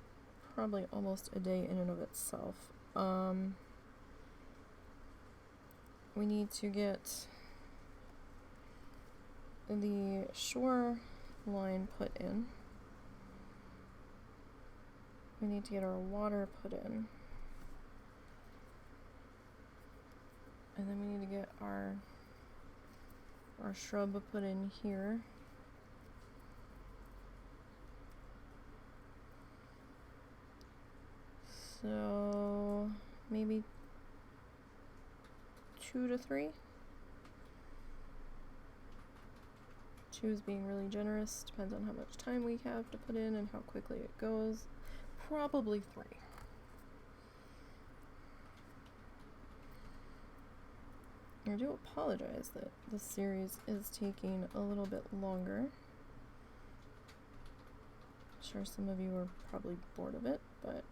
probably almost a day in and of itself. We need to get the shore line put in. We need to get our water put in. And then we need to get our shrub put in here. So maybe 2 to 3. 2 is being really generous. Depends on how much time we have to put in and how quickly it goes. Probably 3. I do apologize that this series is taking a little bit longer. I'm sure some of you are probably bored of it, but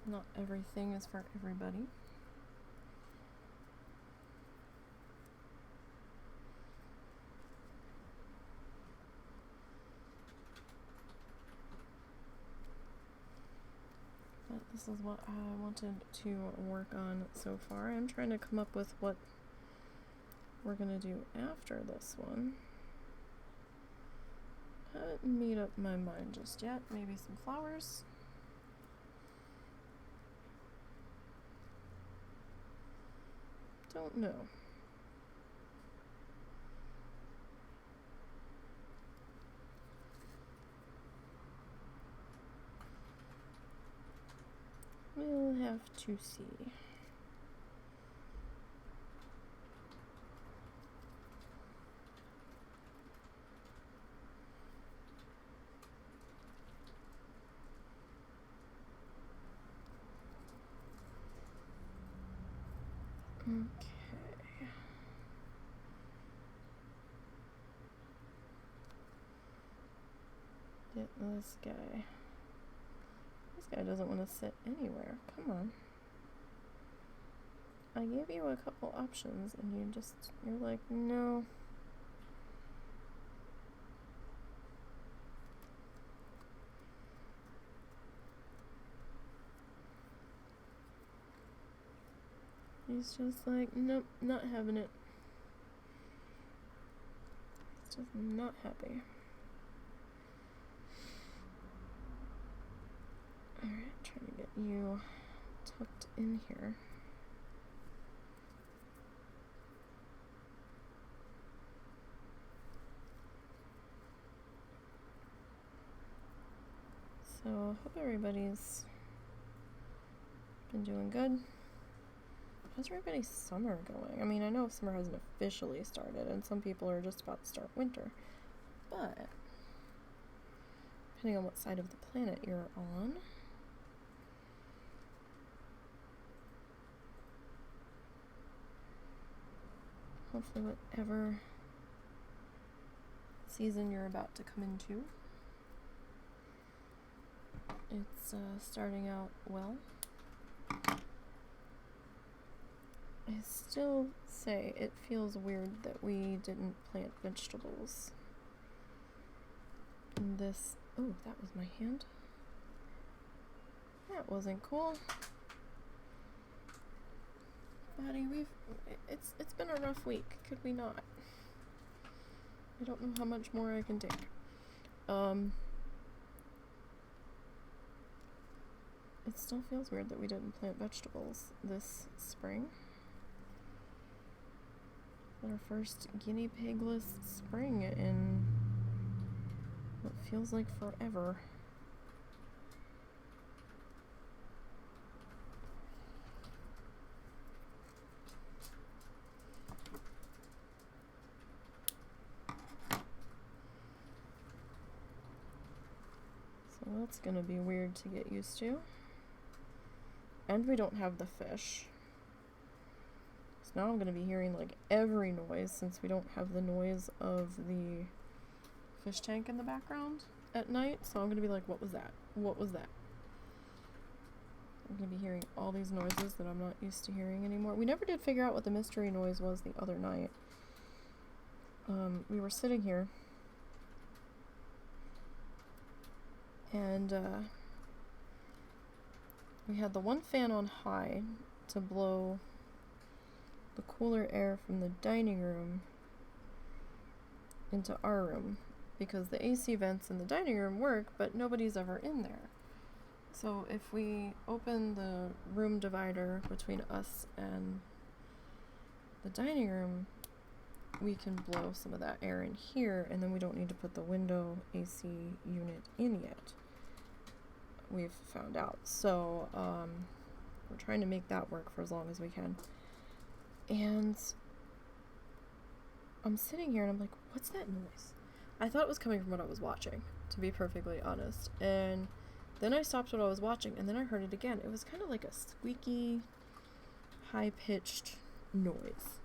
not everything is for everybody. But this is what I wanted to work on so far. I'm trying to come up with what we're gonna do after this one. Haven't made up my mind just yet. Maybe some flowers. Don't know. We'll have to see. Okay. Get this guy. This guy doesn't want to sit anywhere. Come on. I gave you a couple options and you're like, no. He's just like, nope, not having it. He's just not happy. Alright, trying to get you tucked in here. So, hope everybody's been doing good. How's everybody's summer going? I mean, I know summer hasn't officially started, and some people are just about to start winter, but depending on what side of the planet you're on, hopefully whatever season you're about to come into, it's starting out well. I still say it feels weird that we didn't plant vegetables in this. Oh, that was my hand. That wasn't cool. Buddy, it's been a rough week. Could we not? I don't know how much more I can take. It still feels weird that we didn't plant vegetables this spring. Our first guinea pigless spring in what feels like forever. So that's gonna be weird to get used to. And we don't have the fish. Now I'm going to be hearing like every noise since we don't have the noise of the fish tank in the background at night. So I'm going to be like, what was that? What was that? I'm going to be hearing all these noises that I'm not used to hearing anymore. We never did figure out what the mystery noise was the other night. We were sitting here and we had the one fan on high to blow the cooler air from the dining room into our room because the AC vents in the dining room work, but nobody's ever in there. So if we open the room divider between us and the dining room, we can blow some of that air in here, and then we don't need to put the window AC unit in yet. We've found out. So we're trying to make that work for as long as we can. And I'm sitting here and I'm like, what's that noise? I thought it was coming from what I was watching, to be perfectly honest. And then I stopped what I was watching, and then I heard it again. It was kind of like a squeaky, high-pitched noise.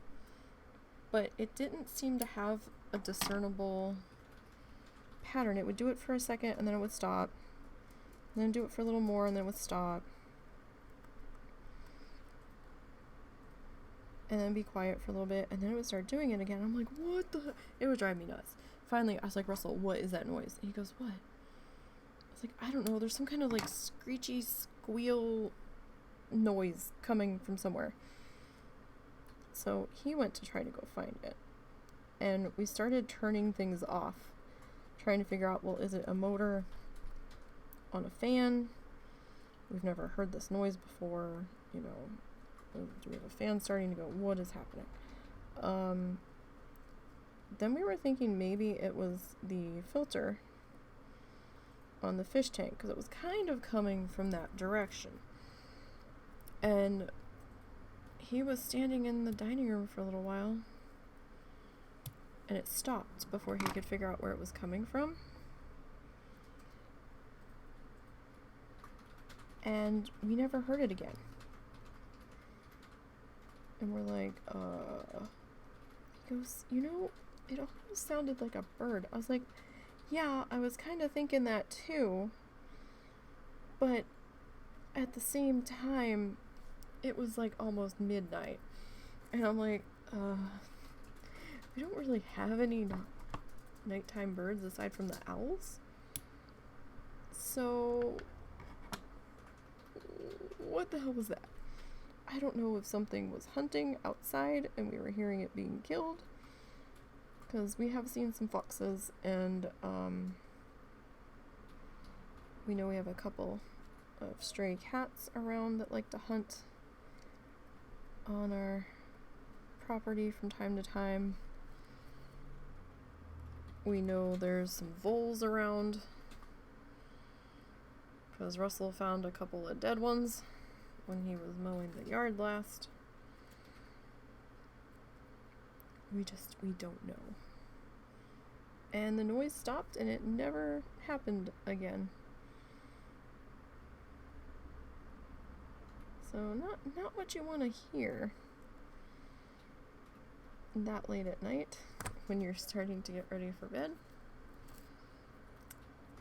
But it didn't seem to have a discernible pattern. It would do it for a second, and then it would stop. And then do it for a little more, and then it would stop. And then be quiet for a little bit, and then it would start doing it again. I'm like, what the? It would drive me nuts. Finally, I was like, Russell, what is that noise? And he goes, what? I was like, I don't know. There's some kind of like screechy squeal noise coming from somewhere. So he went to try to go find it. And we started turning things off, trying to figure out, well, is it a motor on a fan? We've never heard this noise before, you know. Do we have a fan starting to go? What is happening? Then we were thinking maybe it was the filter on the fish tank, because it was kind of coming from that direction. And he was standing in the dining room for a little while, and it stopped before he could figure out where it was coming from. And we never heard it again. And we're like, he goes, you know, it almost sounded like a bird. I was like, yeah, I was kind of thinking that too. But at the same time, it was like almost midnight. And I'm like, we don't really have any nighttime birds aside from the owls. So, what the hell was that? I don't know if something was hunting outside and we were hearing it being killed, because we have seen some foxes, and we know we have a couple of stray cats around that like to hunt on our property from time to time. We know there's some voles around, because Russell found a couple of dead ones when he was mowing the yard last. We don't know. And the noise stopped, and it never happened again. So not what you want to hear that late at night when you're starting to get ready for bed.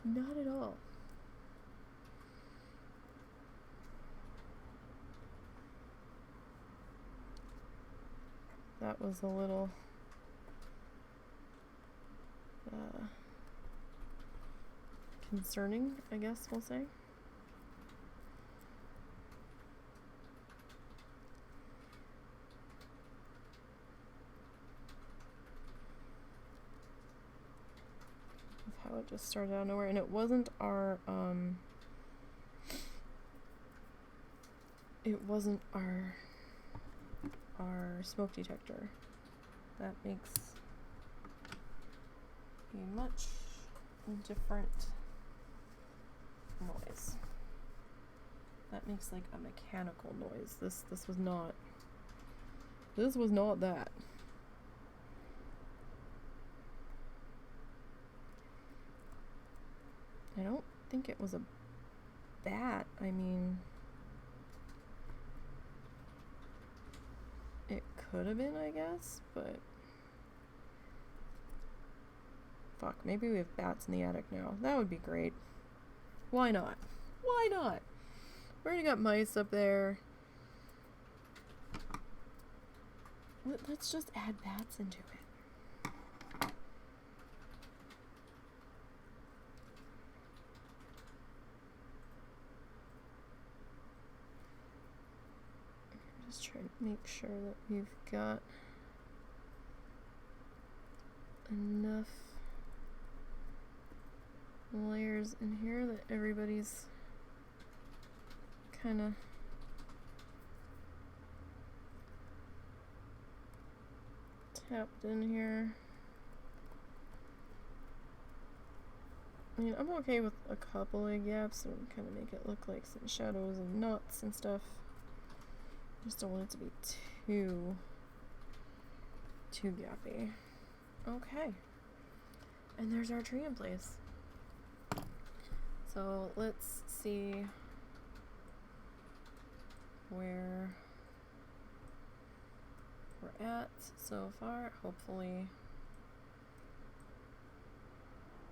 Not at all. That was a little concerning, I guess we'll say. Of how it just started out of nowhere, and it wasn't our smoke detector. That makes a much different noise. That makes like a mechanical noise. This was not that. I don't think it was a bat. I mean, it could have been, I guess, but fuck, maybe we have bats in the attic now. That would be great. Why not? Why not? We already got mice up there. Let's just add bats into it. Just trying to make sure that we've got enough layers in here that everybody's kind of tapped in here. I mean, I'm okay with a couple of gaps and kind of make it look like some shadows and knots and stuff. I just don't want it to be too gappy. Okay. And there's our tree in place. So let's see where we're at so far. Hopefully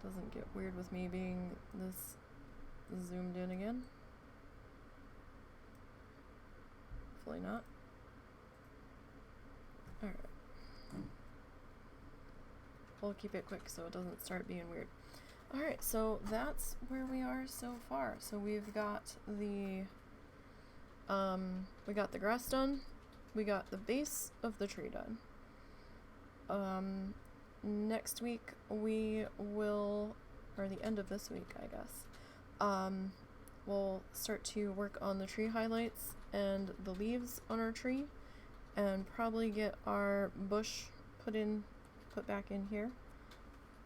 doesn't get weird with me being this zoomed in again. Hopefully not. Alright. We'll keep it quick so it doesn't start being weird. Alright, so that's where we are so far. So we've got the we got the grass done. We got the base of the tree done. Next week we will, or the end of this week, I guess, we'll start to work on the tree highlights and the leaves on our tree, and probably get our bush put back in here.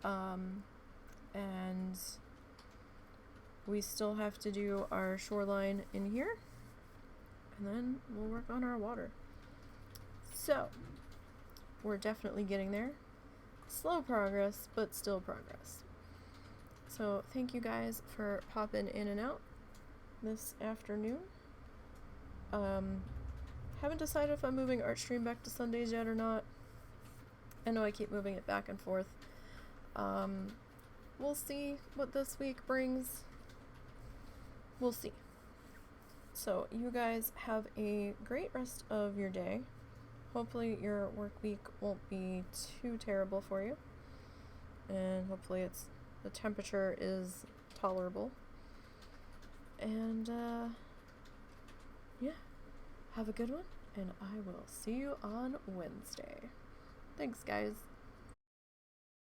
And we still have to do our shoreline in here, and then we'll work on our water. So we're definitely getting there. Slow progress, but still progress. So thank you guys for popping in and out this afternoon. Haven't decided if I'm moving Art Stream back to Sundays yet or not. I know I keep moving it back and forth. We'll see what this week brings. We'll see. So you guys have a great rest of your day. Hopefully your work week won't be too terrible for you. And hopefully the temperature is tolerable. And yeah, have a good one, and I will see you on Wednesday. Thanks, guys.